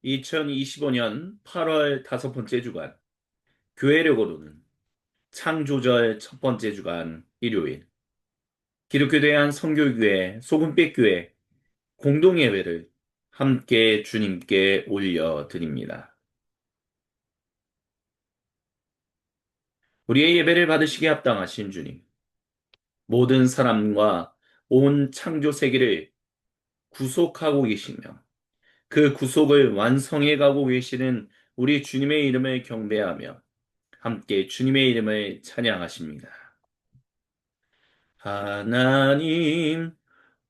2025년 8월 다섯 번째 주간, 교회력으로는 창조절 첫 번째 주간, 일요일, 기독교 대한 선교교회, 소금빛교회 공동예배를 함께 주님께 올려드립니다. 우리의 예배를 받으시기에 합당하신 주님, 모든 사람과 온 창조 세계를 구속하고 계시며 그 구속을 완성해 가고 계시는 우리 주님의 이름을 경배하며 함께 주님의 이름을 찬양하십니다. 하나님,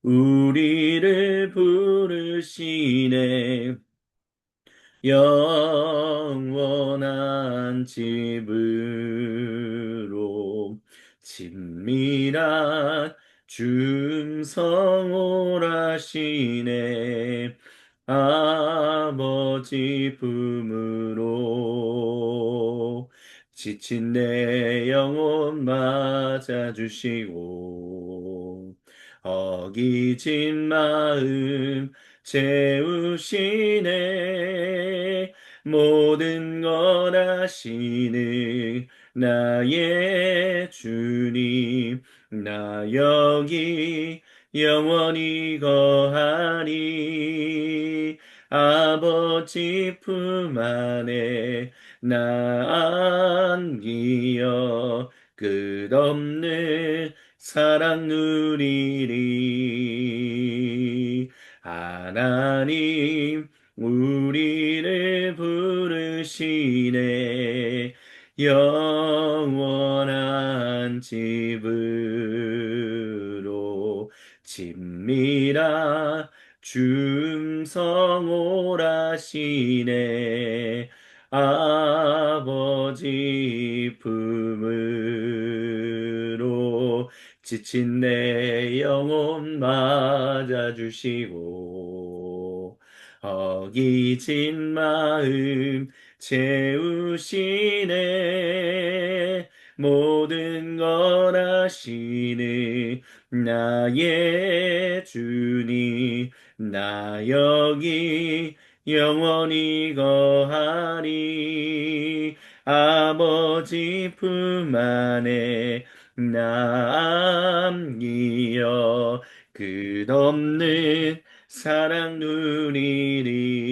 우리를 부르시네. 영원한 집으로 친밀한 중성오라시네. 아버지 품으로 지친 내 영혼 맞아주시고 어기진 마음 채우시네. 모든 걸 아시는 나의 주님, 나 여기 영원히 거하니. 아버지 품 안에 나 안기어 끝없는 사랑 누리리. 하나님, 우리를 부르시네. 영원한 집으로 친밀한 중성오라시네. 아버지 품으로 지친 내 영혼 맞아주시고 어기진 마음 채우시네. 모든 걸 아시는 나의 주님, 나 여기 영원히 거하리. 아버지 품 안에 나 안기어 끝없는 사랑 누리리.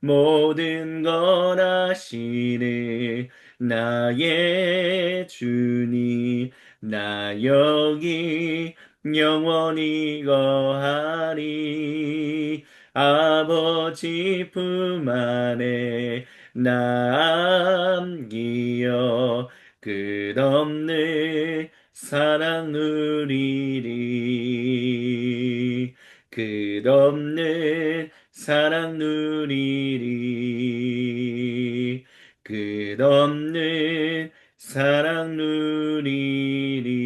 모든 걸 아시는 나의 주님, 나 여기 영원히 거하리. 아버지 품 안에 나 안기어 끝없는 사랑 누리리. 끝없는 사랑 누리리. 끝없는 사랑 누리리.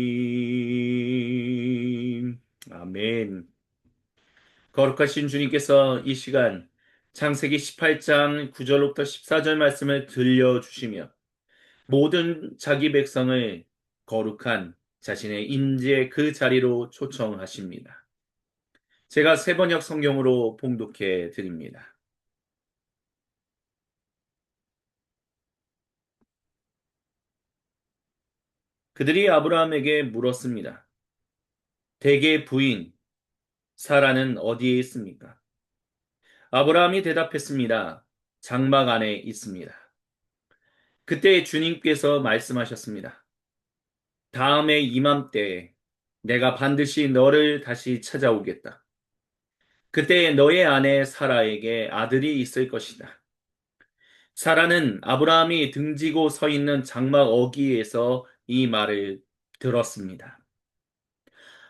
아멘. 거룩하신 주님께서 이 시간 창세기 18장 9절로부터 14절 말씀을 들려주시며 모든 자기 백성을 거룩한 자신의 임재의 그 자리로 초청하십니다. 제가 세 번역 성경으로 봉독해 드립니다. 그들이 아브라함에게 물었습니다. 대개 부인 사라는 어디에 있습니까? 아브라함이 대답했습니다. 장막 안에 있습니다. 그때 주님께서 말씀하셨습니다. 다음에 이맘때에 내가 반드시 너를 다시 찾아오겠다. 그때 너의 아내 사라에게 아들이 있을 것이다. 사라는 아브라함이 등지고 서 있는 장막 어귀에서 이 말을 들었습니다.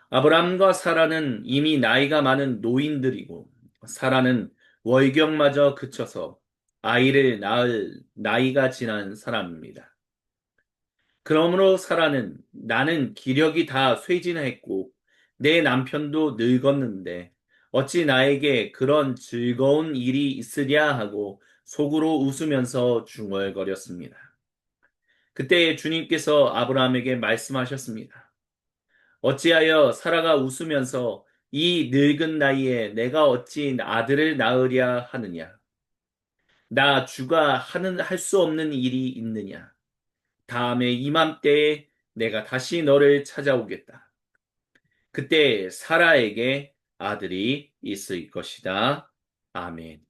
아브라함과 사라는 이미 나이가 많은 노인들이고 사라는 월경마저 그쳐서 아이를 낳을 나이가 지난 사람입니다. 그러므로 사라는 나는 기력이 다 쇠진했고 내 남편도 늙었는데 어찌 나에게 그런 즐거운 일이 있으랴 하고 속으로 웃으면서 중얼거렸습니다. 그때 주님께서 아브라함에게 말씀하셨습니다. 어찌하여 사라가 웃으면서 이 늙은 나이에 내가 어찌 아들을 낳으랴 하느냐? 나 주가 할 수 없는 일이 있느냐? 다음에 이맘때에 내가 다시 너를 찾아오겠다. 그때 사라에게 아들이 있을 것이다. 아멘.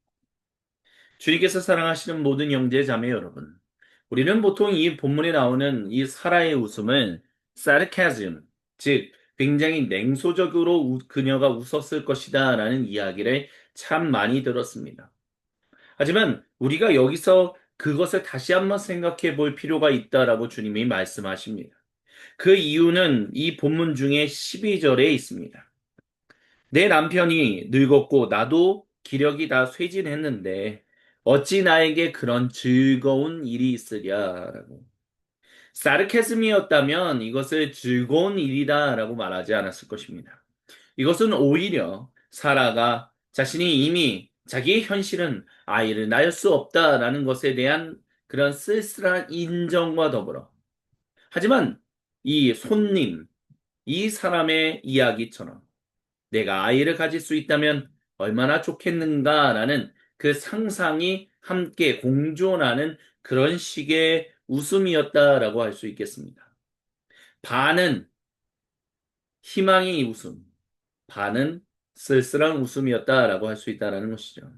주님께서 사랑하시는 모든 형제 자매 여러분. 우리는 보통 이 본문에 나오는 이 사라의 웃음을 sarcasm, 즉 굉장히 냉소적으로 그녀가 웃었을 것이다 라는 이야기를 참 많이 들었습니다. 하지만 우리가 여기서 그것을 다시 한번 생각해 볼 필요가 있다라고 주님이 말씀하십니다. 그 이유는 이 본문 중에 12절에 있습니다. 내 남편이 늙었고 나도 기력이 다 쇠진했는데 어찌 나에게 그런 즐거운 일이 있으랴라고. 사르케스미였다면 이것을 즐거운 일이다라고 말하지 않았을 것입니다. 이것은 오히려 사라가 자신이 이미 자기의 현실은 아이를 낳을 수 없다라는 것에 대한 그런 쓸쓸한 인정과 더불어 하지만 이 손님, 이 사람의 이야기처럼 내가 아이를 가질 수 있다면 얼마나 좋겠는가라는 그 상상이 함께 공존하는 그런 식의 웃음이었다라고 할 수 있겠습니다. 반은 희망의 웃음, 반은 쓸쓸한 웃음이었다라고 할 수 있다라는 것이죠.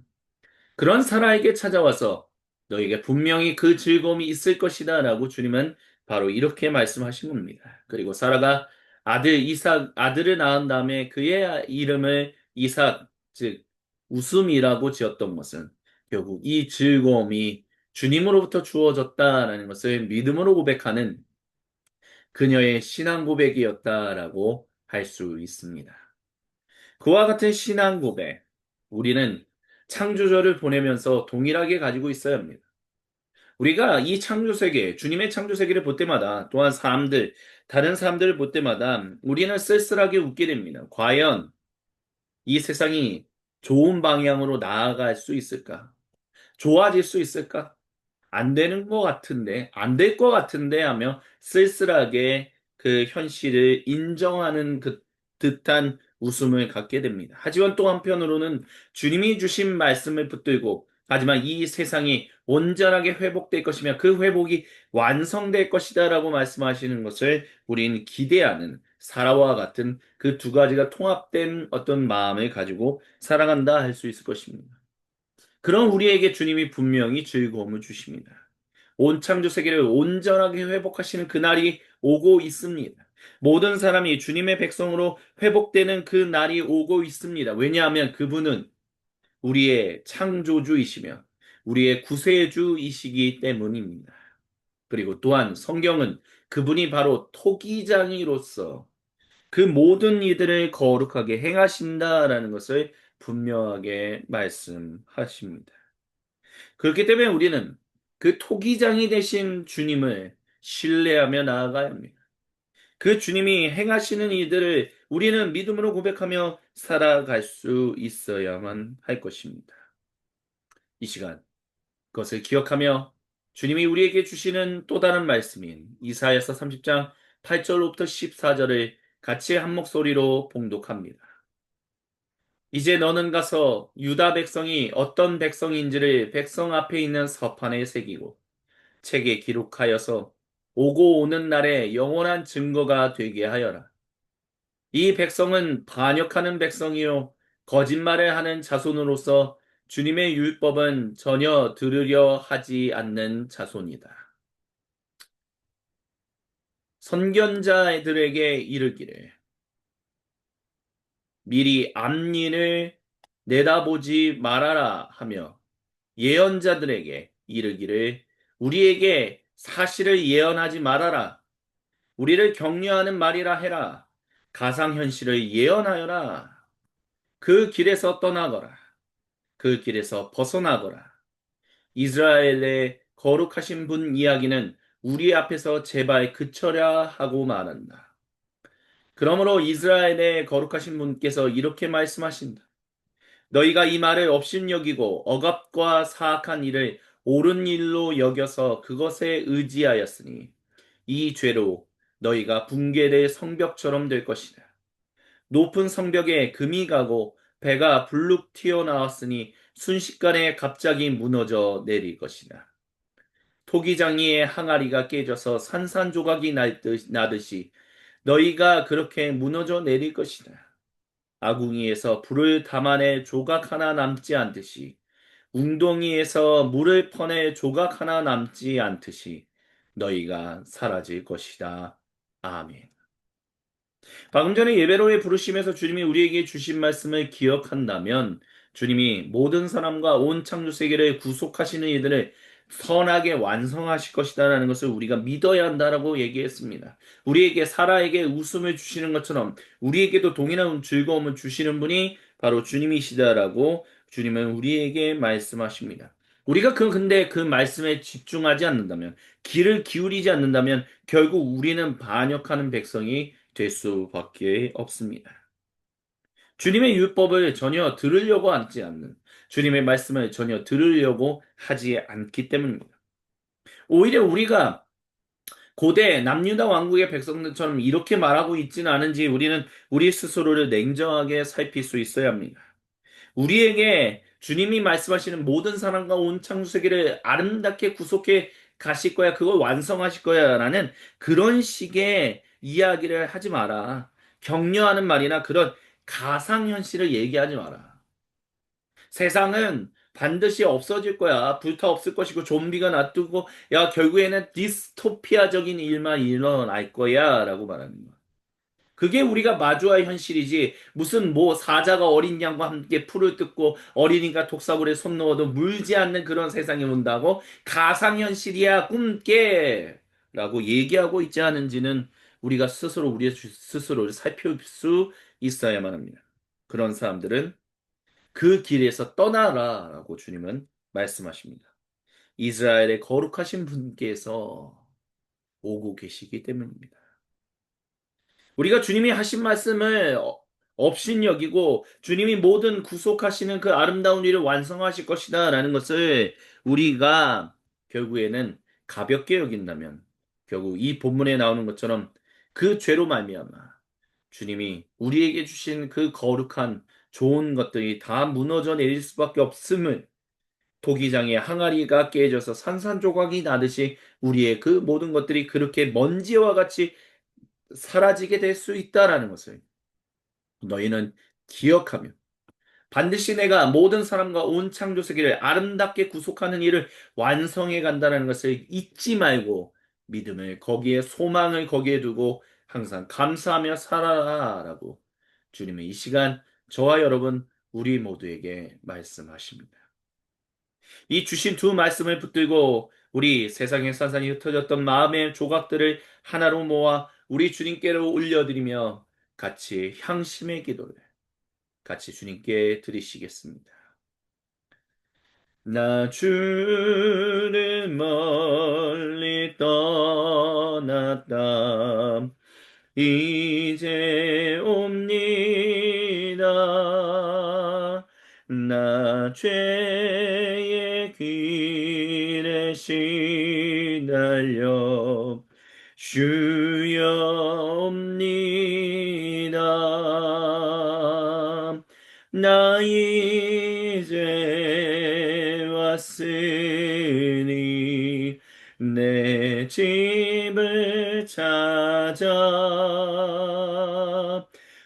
그런 사라에게 찾아와서 너에게 분명히 그 즐거움이 있을 것이다 라고 주님은 바로 이렇게 말씀하신 겁니다. 그리고 사라가 아들을 낳은 다음에 그의 이름을 이삭, 즉, 웃음이라고 지었던 것은 결국 이 즐거움이 주님으로부터 주어졌다라는 것을 믿음으로 고백하는 그녀의 신앙 고백이었다라고 할 수 있습니다. 그와 같은 신앙 고백, 우리는 창조주를 보내면서 동일하게 가지고 있어야 합니다. 우리가 이 창조 세계, 주님의 창조 세계를 볼 때마다 또한 다른 사람들을 볼 때마다 우리는 쓸쓸하게 웃게 됩니다. 과연 이 세상이 좋은 방향으로 나아갈 수 있을까? 좋아질 수 있을까? 안 되는 것 같은데, 안 될 것 같은데 하며 쓸쓸하게 그 현실을 인정하는 그 듯한 웃음을 갖게 됩니다. 하지만 또 한편으로는 주님이 주신 말씀을 붙들고, 하지만 이 세상이 온전하게 회복될 것이며 그 회복이 완성될 것이다라고 말씀하시는 것을 우리는 기대하는 사라와 같은 그 두 가지가 통합된 어떤 마음을 가지고 살아간다 할 수 있을 것입니다. 그런 우리에게 주님이 분명히 즐거움을 주십니다. 온 창조 세계를 온전하게 회복하시는 그날이 오고 있습니다. 모든 사람이 주님의 백성으로 회복되는 그 날이 오고 있습니다. 왜냐하면 그분은 우리의 창조주이시며 우리의 구세주이시기 때문입니다. 그리고 또한 성경은 그분이 바로 토기장이로서 그 모든 이들을 거룩하게 행하신다라는 것을 분명하게 말씀하십니다. 그렇기 때문에 우리는 그 토기장이 되신 주님을 신뢰하며 나아가야 합니다. 그 주님이 행하시는 이들을 우리는 믿음으로 고백하며 살아갈 수 있어야만 할 것입니다. 이 시간 그것을 기억하며 주님이 우리에게 주시는 또 다른 말씀인 이사야서 30장 8절로부터 14절을 같이 한 목소리로 봉독합니다. 이제 너는 가서 유다 백성이 어떤 백성인지를 백성 앞에 있는 서판에 새기고 책에 기록하여서 오고 오는 날에 영원한 증거가 되게 하여라. 이 백성은 반역하는 백성이요 거짓말을 하는 자손으로서 주님의 율법은 전혀 들으려 하지 않는 자손이다. 선견자들에게 이르기를 미리 앞일을 내다보지 말아라 하며 예언자들에게 이르기를 우리에게 사실을 예언하지 말아라. 우리를 격려하는 말이라 해라. 가상현실을 예언하여라. 그 길에서 떠나거라. 그 길에서 벗어나거라. 이스라엘의 거룩하신 분 이야기는 우리 앞에서 제발 그쳐라 하고 말한다. 그러므로 이스라엘의 거룩하신 분께서 이렇게 말씀하신다. 너희가 이 말을 업신여기고 억압과 사악한 일을 옳은 일로 여겨서 그것에 의지하였으니 이 죄로 너희가 붕괴될 성벽처럼 될 것이다. 높은 성벽에 금이 가고 배가 불룩 튀어나왔으니 순식간에 갑자기 무너져 내릴 것이다. 토기장이의 항아리가 깨져서 산산조각이 나듯이 너희가 그렇게 무너져 내릴 것이다. 아궁이에서 불을 담아내 조각 하나 남지 않듯이 웅덩이에서 물을 퍼내 조각 하나 남지 않듯이 너희가 사라질 것이다. 아멘. 방금 전에 예배로의 부르심에서 주님이 우리에게 주신 말씀을 기억한다면 주님이 모든 사람과 온 창조 세계를 구속하시는 이들을 선하게 완성하실 것이다라는 것을 우리가 믿어야 한다라고 얘기했습니다. 우리에게 사라에게 웃음을 주시는 것처럼 우리에게도 동일한 즐거움을 주시는 분이 바로 주님이시다라고 주님은 우리에게 말씀하십니다. 우리가 근데 그 말씀에 집중하지 않는다면, 귀를 기울이지 않는다면 결국 우리는 반역하는 백성이 될 수밖에 없습니다. 주님의 율법을 전혀 들으려고 하지 않는, 주님의 말씀을 전혀 들으려고 하지 않기 때문입니다. 오히려 우리가 고대 남유다 왕국의 백성들처럼 이렇게 말하고 있지는 않은지 우리는 우리 스스로를 냉정하게 살필 수 있어야 합니다. 우리에게 주님이 말씀하시는 모든 사람과 온 창세기를 아름답게 구속해 가실 거야. 그걸 완성하실 거야. 라는 그런 식의 이야기를 하지 마라. 격려하는 말이나 그런 가상현실을 얘기하지 마라. 세상은 반드시 없어질 거야. 불타 없을 것이고 좀비가 놔두고 야 결국에는 디스토피아적인 일만 일어날 거야. 라고 말하는 거야. 그게 우리가 마주할 현실이지 무슨 뭐 사자가 어린 양과 함께 풀을 뜯고 어린이가 독사물에 손 넣어도 물지 않는 그런 세상이 온다고 가상현실이야 꿈깨 라고 얘기하고 있지 않은지는 우리가 스스로 우리 스스로를 살필 수 있어야만 합니다. 그런 사람들은 그 길에서 떠나라 라고 주님은 말씀하십니다. 이스라엘의 거룩하신 분께서 오고 계시기 때문입니다. 우리가 주님이 하신 말씀을 업신여기고 주님이 모든 구속하시는 그 아름다운 일을 완성하실 것이다 라는 것을 우리가 결국에는 가볍게 여긴다면 결국 이 본문에 나오는 것처럼 그 죄로 말미암아 주님이 우리에게 주신 그 거룩한 좋은 것들이 다 무너져 내릴 수밖에 없음을 토기장의 항아리가 깨져서 산산조각이 나듯이 우리의 그 모든 것들이 그렇게 먼지와 같이 사라지게 될 수 있다라는 것을 너희는 기억하며 반드시 내가 모든 사람과 온 창조 세계를 아름답게 구속하는 일을 완성해 간다는 것을 잊지 말고 믿음을 거기에 소망을 거기에 두고 항상 감사하며 살아라라고 주님은 이 시간 저와 여러분 우리 모두에게 말씀하십니다. 이 주신 두 말씀을 붙들고 우리 세상에 산산이 흩어졌던 마음의 조각들을 하나로 모아 우리 주님께로 올려드리며 같이 향심의 기도를 같이 주님께 드리시겠습니다. 나 주를 멀리 떠났다. 이제 옵니다. 나 죄의 길에 시달려 주여 옵니다. 나 이제 왔으니 내 집을 찾아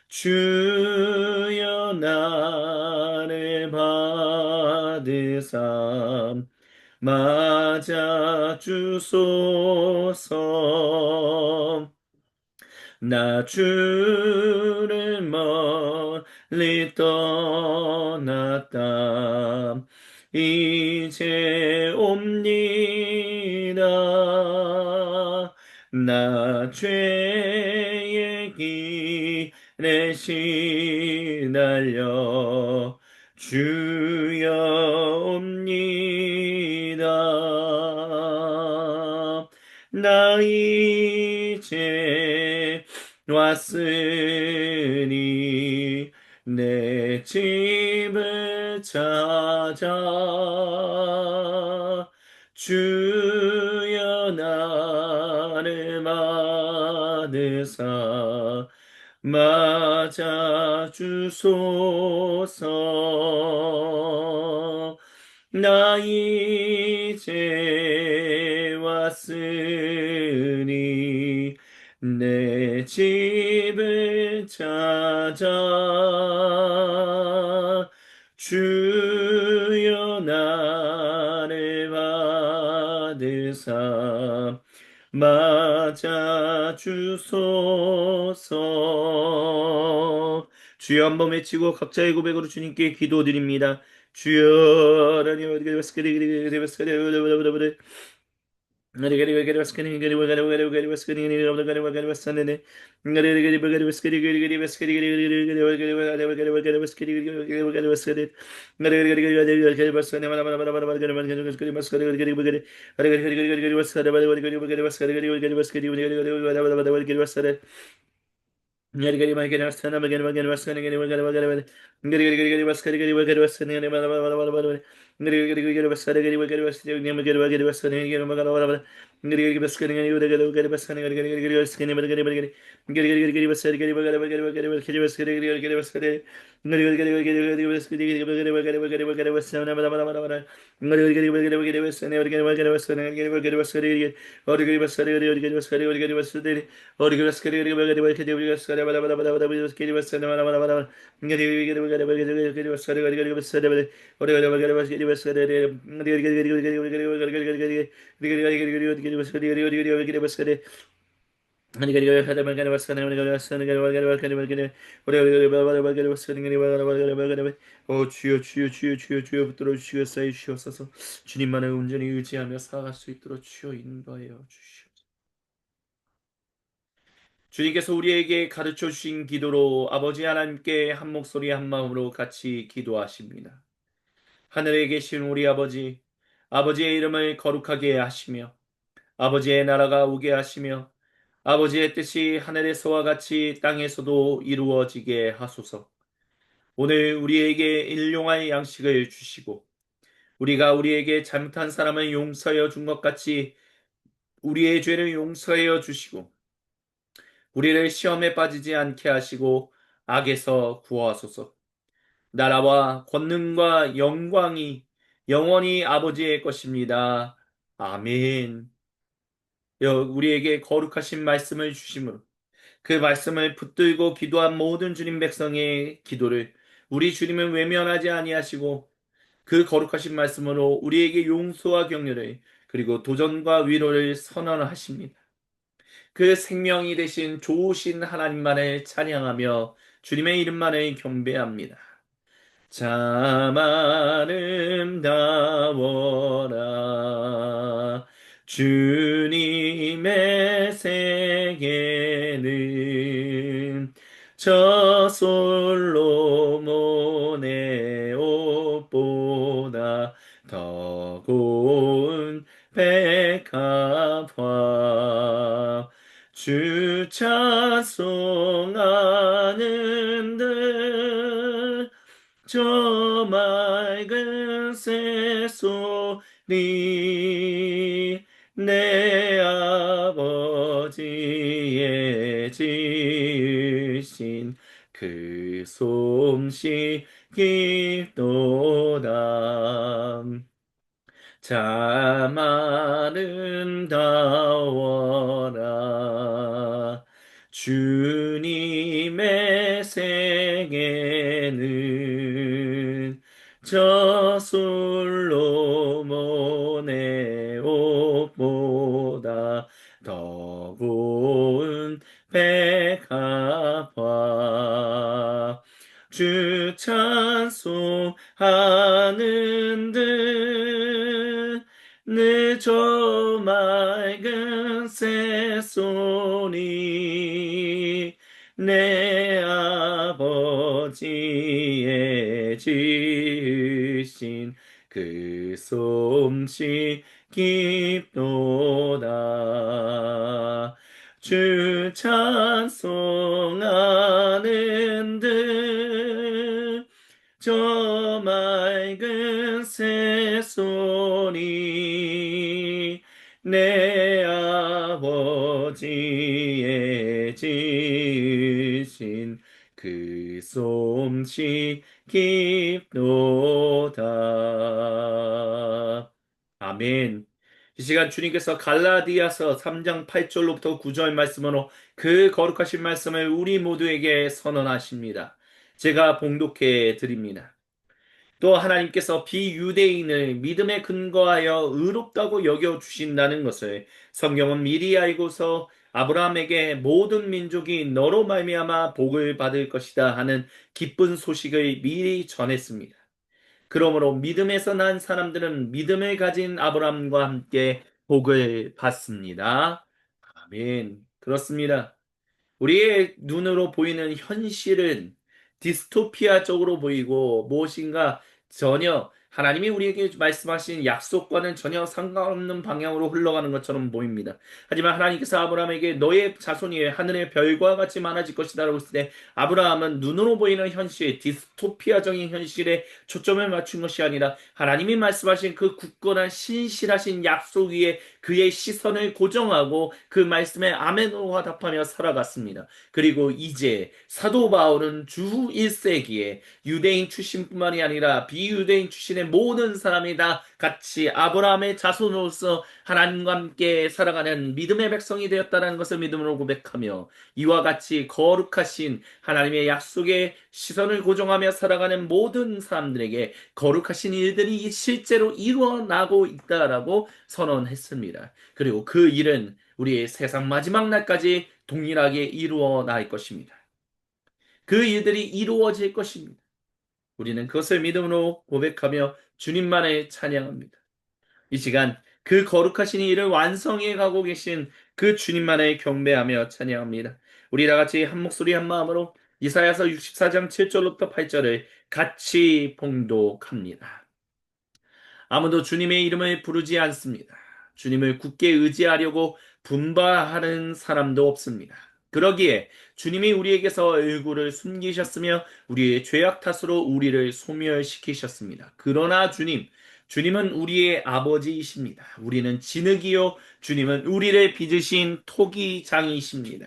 주여 나를 받으사 맞아 주소서. 나 주를 멀리 떠났다. 이제 옵니다. 나 죄의 길에 시달려 주여 옵니다. 나 이제 왔으니 내 집을 찾아 주여 나를 받으사 맞아 주소서. 나 이제 왔으니 내 집을 찾아 주여 나를 받으사 맞아 주소서. 주여 한번 외치고 각자의 고백으로 주님께 기도드립니다. 주여 하나님 어디가 주여 주여 주여 주여 주여 붙들어 주시옵사이 주옵소서. 주님만을 온전히 의지하며 살아갈 수 있도록 주여 인도하여 주시옵소서. 주님께서 우리에게 가르쳐 주신 기도로 아버지 하나님께 한 목소리 한 마음으로 같이 기도하십니다. 하늘에 계신 우리 아버지, 아버지의 이름을 거룩하게 하시며 아버지의 나라가 오게 하시며 아버지의 뜻이 하늘에서와 같이 땅에서도 이루어지게 하소서. 오늘 우리에게 일용할 양식을 주시고 우리가 우리에게 잘못한 사람을 용서하여 준 것 같이 우리의 죄를 용서하여 주시고 우리를 시험에 빠지지 않게 하시고 악에서 구하소서. 나라와 권능과 영광이 영원히 아버지의 것입니다. 아멘. 우리에게 거룩하신 말씀을 주심으로 그 말씀을 붙들고 기도한 모든 주님 백성의 기도를 우리 주님은 외면하지 아니하시고 그 거룩하신 말씀으로 우리에게 용서와 격려를 그리고 도전과 위로를 선언하십니다. 그 생명이 되신 좋으신 하나님만을 찬양하며 주님의 이름만을 경배합니다. 참 아름다워라 주님의 세계는 저 솔로몬의 옷보다 더 고운 백합화 주 찬송하는들 저 맑은 새소리 내 아버지의 지으신 그 솜씨 깊도다. 참 아름다워라 주님의 세계는 저 솔로몬의 옷보다 더 고운 백합화 주 찬송하는들 늦저 맑은 새소리 내 아버지의 지으신 그 솜씨 깊도다 주 찬송하는들 저 맑은 새소리 내 아버지의 지으신 그 솜씨 깊도다. 아멘. 이 시간 주님께서 갈라디아서 3장 8절로부터 9절 말씀으로 그 거룩하신 말씀을 우리 모두에게 선언하십니다. 제가 봉독해 드립니다. 또 하나님께서 비유대인을 믿음에 근거하여 의롭다고 여겨 주신다는 것을 성경은 미리 알고서 아브라함에게 모든 민족이 너로 말미암아 복을 받을 것이다 하는 기쁜 소식을 미리 전했습니다. 그러므로 믿음에서 난 사람들은 믿음을 가진 아브라함과 함께 복을 받습니다. 아멘. 그렇습니다. 우리의 눈으로 보이는 현실은 디스토피아적으로 보이고 무엇인가 전혀 하나님이 우리에게 말씀하신 약속과는 전혀 상관없는 방향으로 흘러가는 것처럼 보입니다. 하지만 하나님께서 아브라함에게 너의 자손이 하늘의 별과 같이 많아질 것이다 라고 했을 때 아브라함은 눈으로 보이는 현실, 디스토피아적인 현실에 초점을 맞춘 것이 아니라 하나님이 말씀하신 그 굳건한 신실하신 약속 위에 그의 시선을 고정하고 그 말씀에 아멘으로 화답하며 살아갔습니다. 그리고 이제 사도 바울은 주 1세기에 유대인 출신뿐만이 아니라 비유대인 출신의 모든 사람이 다 같이 아브라함의 자손으로서 하나님과 함께 살아가는 믿음의 백성이 되었다는 것을 믿음으로 고백하며 이와 같이 거룩하신 하나님의 약속에 시선을 고정하며 살아가는 모든 사람들에게 거룩하신 일들이 실제로 이루어나고 있다라고 선언했습니다. 그리고 그 일은 우리의 세상 마지막 날까지 동일하게 이루어 날 것입니다. 그 일들이 이루어질 것입니다. 우리는 그것을 믿음으로 고백하며 주님만을 찬양합니다. 이 시간 그 거룩하신 일을 완성해 가고 계신 그 주님만을 경배하며 찬양합니다. 우리 다 같이 한 목소리 한 마음으로 이사야서 64장 7절부터 8절을 같이 봉독합니다. 아무도 주님의 이름을 부르지 않습니다. 주님을 굳게 의지하려고 분발하는 사람도 없습니다. 그러기에 주님이 우리에게서 얼굴을 숨기셨으며 우리의 죄악 탓으로 우리를 소멸시키셨습니다. 그러나 주님은 우리의 아버지이십니다. 우리는 진흙이요, 주님은 우리를 빚으신 토기장이십니다.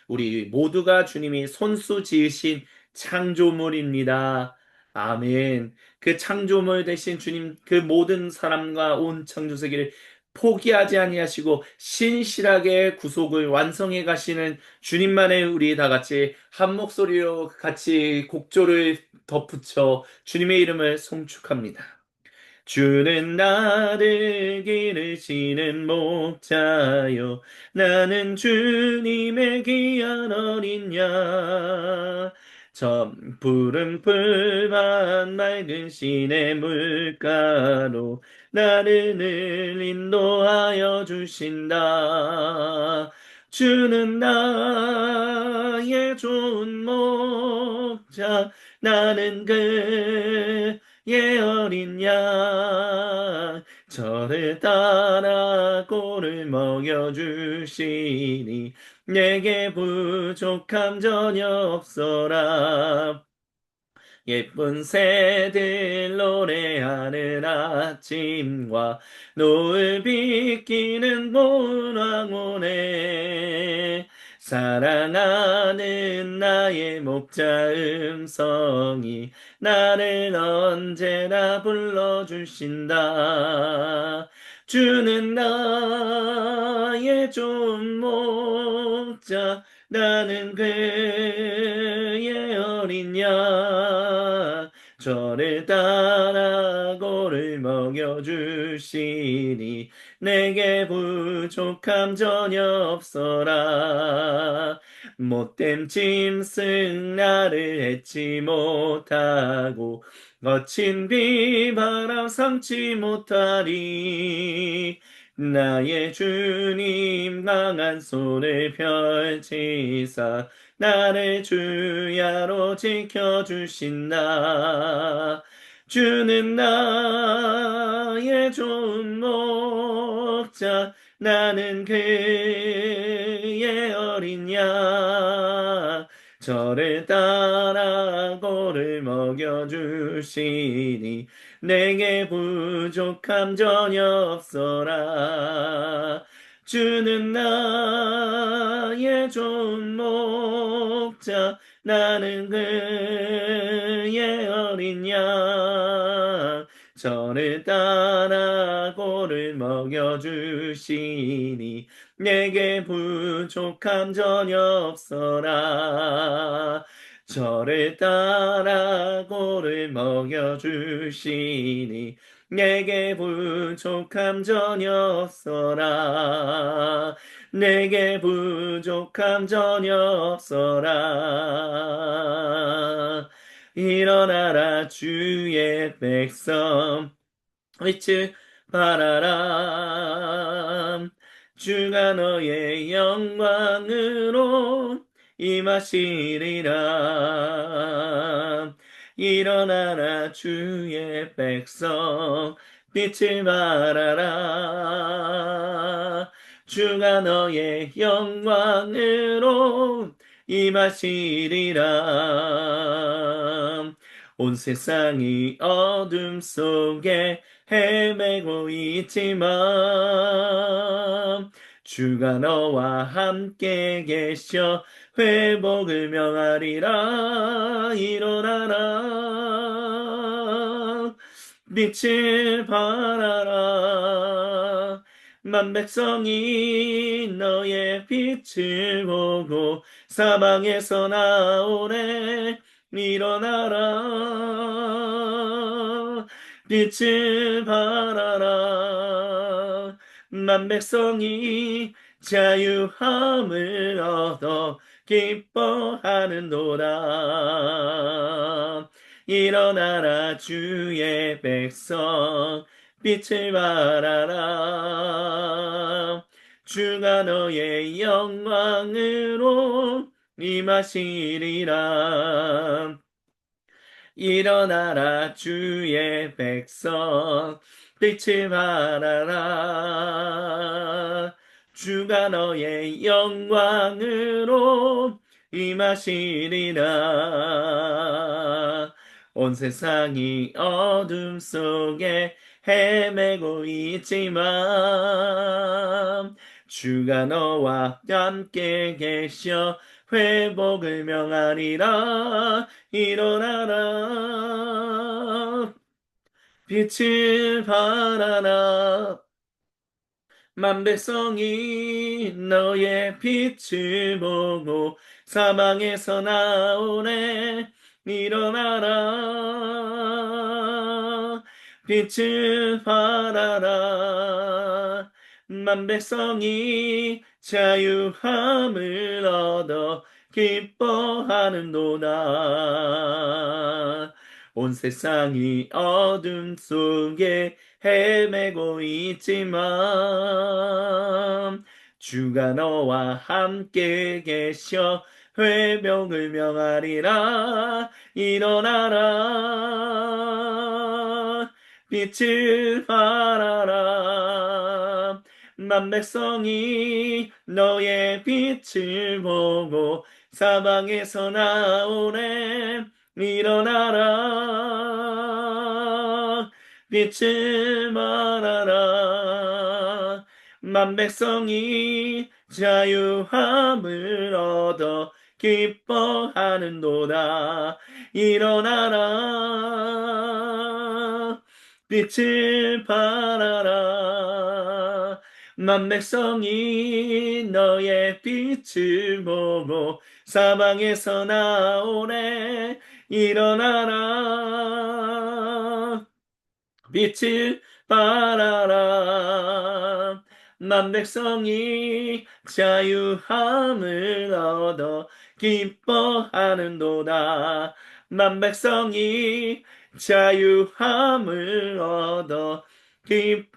우리 모두가 주님이 손수 지으신 창조물입니다. 아멘. 그 창조물 되신 주님, 그 모든 사람과 온 창조세계를 포기하지 아니하시고 신실하게 구속을 완성해 가시는 주님만의 우리 다 같이 한 목소리로 같이 곡조를 덧붙여 주님의 이름을 송축합니다. 주는 나를 기르시는 목자요 나는 주님의 귀한 어린 양 푸른 풀밭 맑은 시내 물가로 나를 늘 인도하여 주신다. 주는 나의 좋은 목자 나는 그의 어린 양 저를 따라 꼴을 먹여주시니 내게 부족함 전혀 없어라. 예쁜 새들 노래하는 아침과 노을 비키는 고운 황혼에 사랑하는 나의 목자 음성이 나를 언제나 불러주신다. 주는 나의 좋은 목자 나는 그의 어린 양 저를 따라 꼴을 먹여주시니 내게 부족함 전혀 없어라. 못된 짐승 나를 해치 못하고 거친 비바람 삼지 못하리. 나의 주님 강한 손을 펼치사 나를 주야로 지켜주신다. 주는 나의 좋은 목자 나는 그의 어린 양 저를 따라 꼴을 먹여주시니 내게 부족함 전혀 없어라. 주는 나의 좋은 목자, 나는 그의 어린 양. 저를 따라 꼴을 먹여주시니 내게 부족함 전혀 없어라. 저를 따라 꼴을 먹여주시니 내게 부족함 전혀 없어라. 내게 부족함 전혀 없어라. 일어나라 주의 백성, 빛을 발하라. 주가 너의 영광으로 임하시리라. 일어나라 주의 백성, 빛을 발하라. 주가 너의 영광으로 임하시리라. 온 세상이 어둠 속에 헤매고 있지만 주가 너와 함께 계셔 회복을 명하리라. 일어나라 빛을 발하라. 만 백성이 너의 빛을 보고 사방에서 나오네. 일어나라 빛을 발하라. 만 백성이 자유함을 얻어 기뻐하는도다. 일어나라 주의 백성, 빛을 발하라. 주가 너의 영광으로 임하시리라. 일어나라 주의 백성, 빛을 발하라. 주가 너의 영광으로 임하시리라. 온 세상이 어둠 속에 헤매고 있지만 주가 너와 함께 계셔 회복을 명하리라. 일어나라 빛을 발하라. 만 백성이 너의 빛을 보고 사방에서 나오네. 일어나라 빛을 발하라. 만 백성이 자유함을 얻어 기뻐하는도다. 온 세상이 어둠 속에 헤매고 있지만 주가 너와 함께 계셔 회복을 명하리라. 일어나라 빛을 발하라. 만 백성이 너의 빛을 보고 사방에서 나오네. 일어나라 빛을 발하라. 만 백성이 자유함을 얻어 기뻐하는도다. 일어나라 빛을 발하라. 만 백성이 너의 빛을 보고 사방에서 나오네. 일어나라 빛을 발하라. 만 백성이 자유함을 얻어 기뻐하는도다. 만 백성이 자유함을 얻어 기뻐하는도다.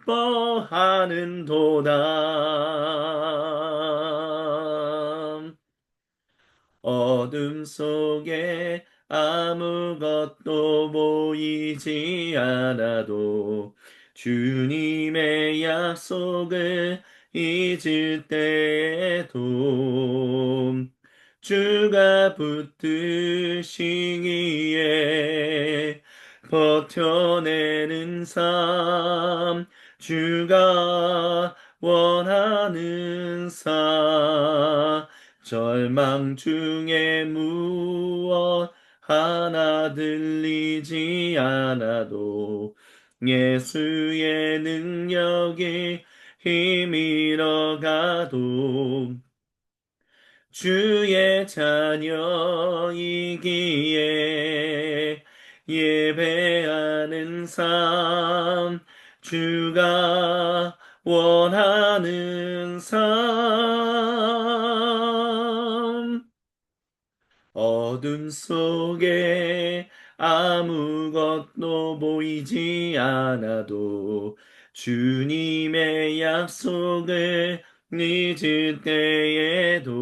어둠 속에 아무것도 보이지 않아도 주님의 약속을 잊을 때에도 주가 붙드시기에 버텨내는 삶 주가 원하는 삶 절망 중에 무엇 하나 들리지 않아도 예수의 능력이 힘이러 가도 주의 자녀이기에 예배하는 삶 주가 원하는 삶 어둠 속에 아무것도 보이지 않아도 주님의 약속을 잊을 때에도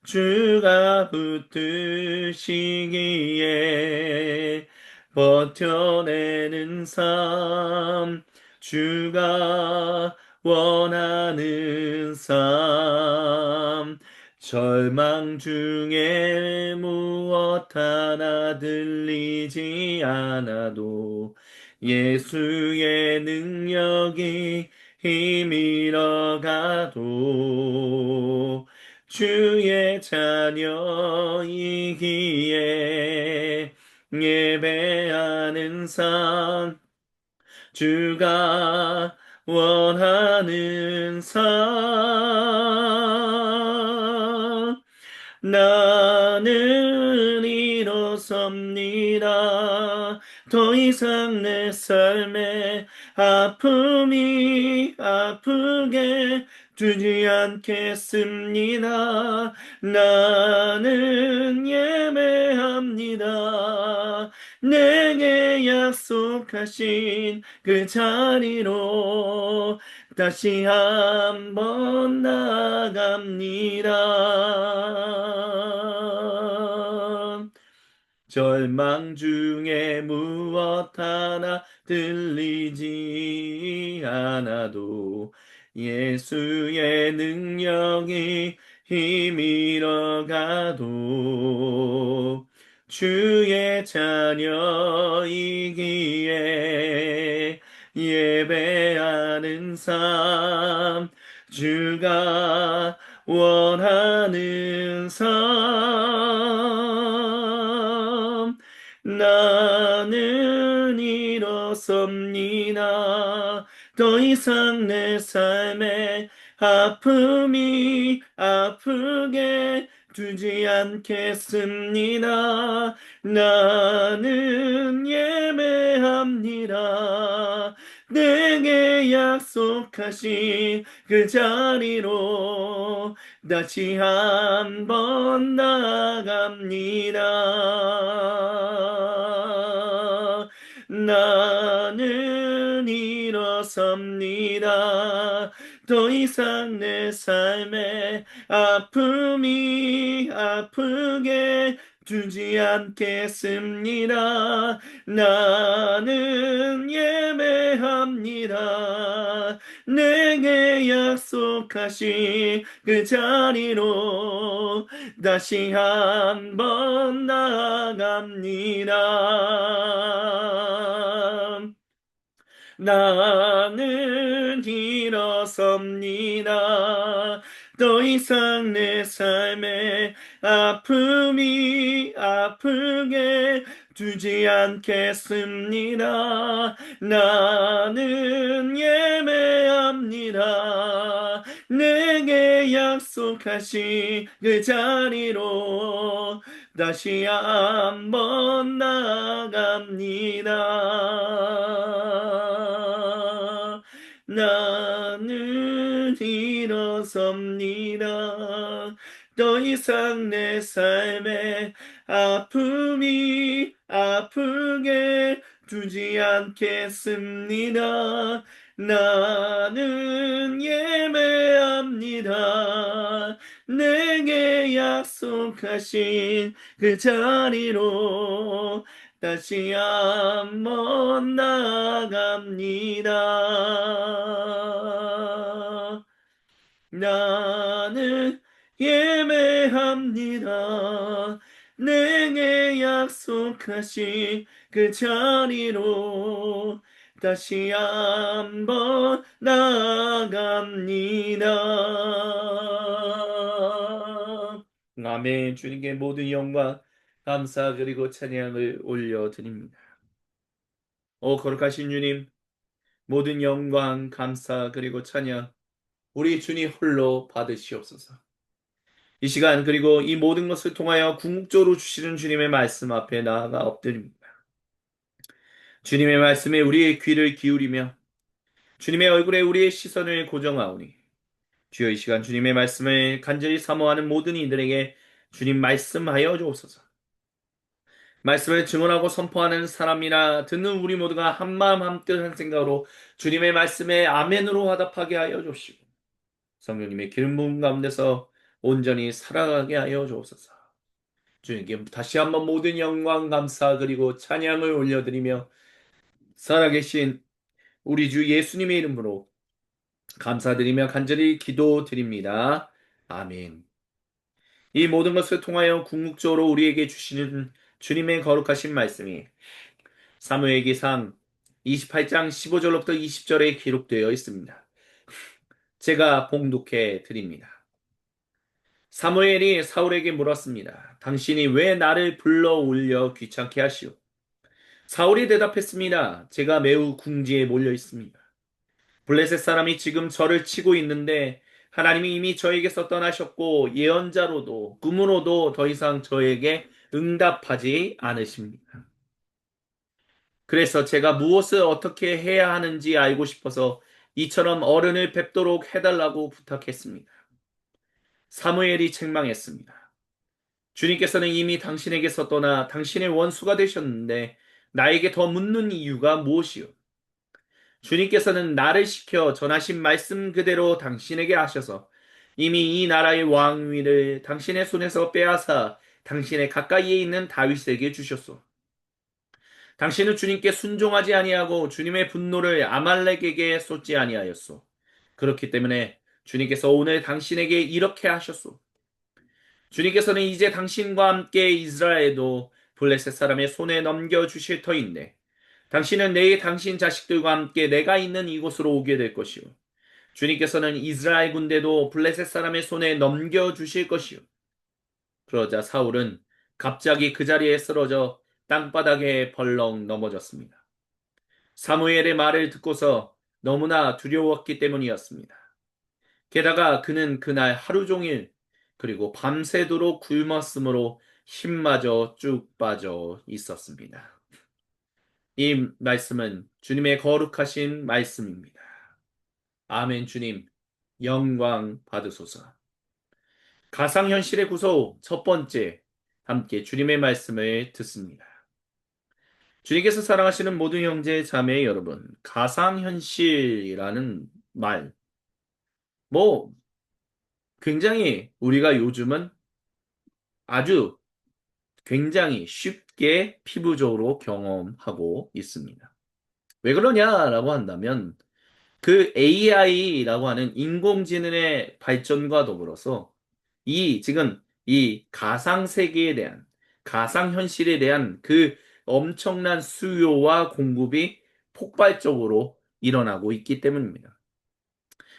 주가 붙드시기에 버텨내는 삶 주가 원하는 삶 절망 중에 무엇 하나 들리지 않아도 예수의 능력이 힘이러 가도 주의 자녀이기에 예배하는 삶 주가 원하는 삶 나는 일어섭니다. 더 이상 내 삶에 아픔이 아프게 두지 않겠습니다. 나는 예배합니다. 내게 약속하신 그 자리로 다시 한번 나갑니다. 절망 중에 무엇 하나 들리지 않아도 예수의 능력이 힘이러 가도 주의 자녀이기에 예배하는 삶 주가 원하는 삶 나는 일어섭니다. 더 이상 내 삶에 아픔이 아프게 두지 않겠습니다. 나는 예배합니다. 내게 약속하신 그 자리로 다시 한번 나갑니다. 나는 일어섭니다. 더 이상 내 삶에 아픔이 아프게 두지 않겠습니다. 나는 예배합니다. 내게 약속하신 그 자리로 다시 한번 나갑니다. 나는 일어섭니다. 더 이상 내 삶에 아픔이 아프게 두지 않겠습니다. 나는 예배합니다. 내게 약속하신 그 자리로 다시 한번 나갑니다. 나는 일어섭니다. 더 이상 내 삶에 아픔이 아프게 두지 않겠습니다. 나는 예배합니다. 내게 약속하신 그 자리로 다시 한번 나갑니다. 나는 예배합니다. 내게 약속하신 그 자리로 다시 한번 나아갑니다. 아멘. 주님께 모든 영광, 감사 그리고 찬양을 올려드립니다. 오 거룩하신 주님, 모든 영광, 감사 그리고 찬양 우리 주님 홀로 받으시옵소서. 이 시간 그리고 이 모든 것을 통하여 궁극적으로 주시는 주님의 말씀 앞에 나아가 엎드립니다. 주님의 말씀에 우리의 귀를 기울이며 주님의 얼굴에 우리의 시선을 고정하오니 주여 이 시간 주님의 말씀을 간절히 사모하는 모든 이들에게 주님 말씀하여 주옵소서. 말씀을 증언하고 선포하는 사람이나 듣는 우리 모두가 한마음 한뜻 한 생각으로 주님의 말씀에 아멘으로 화답하게 하여 주시고 성령님의 기름 부음 가운데서 온전히 살아가게 하여 주옵소서. 주님께 다시 한번 모든 영광 감사 그리고 찬양을 올려드리며 살아계신 우리 주 예수님의 이름으로 감사드리며 간절히 기도드립니다. 아멘. 이 모든 것을 통하여 궁극적으로 우리에게 주시는 주님의 거룩하신 말씀이 사무엘기상 28장 15절로부터 20절에 기록되어 있습니다. 제가 봉독해 드립니다. 사무엘이 사울에게 물었습니다. 당신이 왜 나를 불러 올려 귀찮게 하시오? 사울이 대답했습니다. 제가 매우 궁지에 몰려 있습니다. 블레셋 사람이 지금 저를 치고 있는데 하나님이 이미 저에게서 떠나셨고 예언자로도 꿈으로도 더 이상 저에게 응답하지 않으십니다. 그래서 제가 무엇을 어떻게 해야 하는지 알고 싶어서 이처럼 어른을 뵙도록 해달라고 부탁했습니다. 사무엘이 책망했습니다. 주님께서는 이미 당신에게서 떠나 당신의 원수가 되셨는데 나에게 더 묻는 이유가 무엇이요? 주님께서는 나를 시켜 전하신 말씀 그대로 당신에게 하셔서 이미 이 나라의 왕위를 당신의 손에서 빼앗아 당신의 가까이에 있는 다윗에게 주셨소. 당신은 주님께 순종하지 아니하고 주님의 분노를 아말렉에게 쏟지 아니하였소. 그렇기 때문에 주님께서 오늘 당신에게 이렇게 하셨소. 주님께서는 이제 당신과 함께 이스라엘도 블레셋 사람의 손에 넘겨주실 터인데 당신은 내일 당신 자식들과 함께 내가 있는 이곳으로 오게 될 것이요. 주님께서는 이스라엘 군대도 블레셋 사람의 손에 넘겨주실 것이요. 그러자 사울은 갑자기 그 자리에 쓰러져 땅바닥에 벌렁 넘어졌습니다. 사무엘의 말을 듣고서 너무나 두려웠기 때문이었습니다. 게다가 그는 그날 하루 종일 그리고 밤새도록 굶었으므로 힘마저 쭉 빠져 있었습니다. 이 말씀은 주님의 거룩하신 말씀입니다. 아멘. 주님 영광 받으소서. 가상현실의 구속 첫 번째, 함께 주님의 말씀을 듣습니다. 주님께서 사랑하시는 모든 형제 자매 여러분, 가상현실이라는 말, 뭐 굉장히 우리가 요즘은 아주 굉장히 쉽게 피부적으로 경험하고 있습니다. 왜 그러냐라고 한다면 그 AI라고 하는 인공지능의 발전과 더불어서 지금 이 가상세계에 대한, 가상현실에 대한 그 엄청난 수요와 공급이 폭발적으로 일어나고 있기 때문입니다.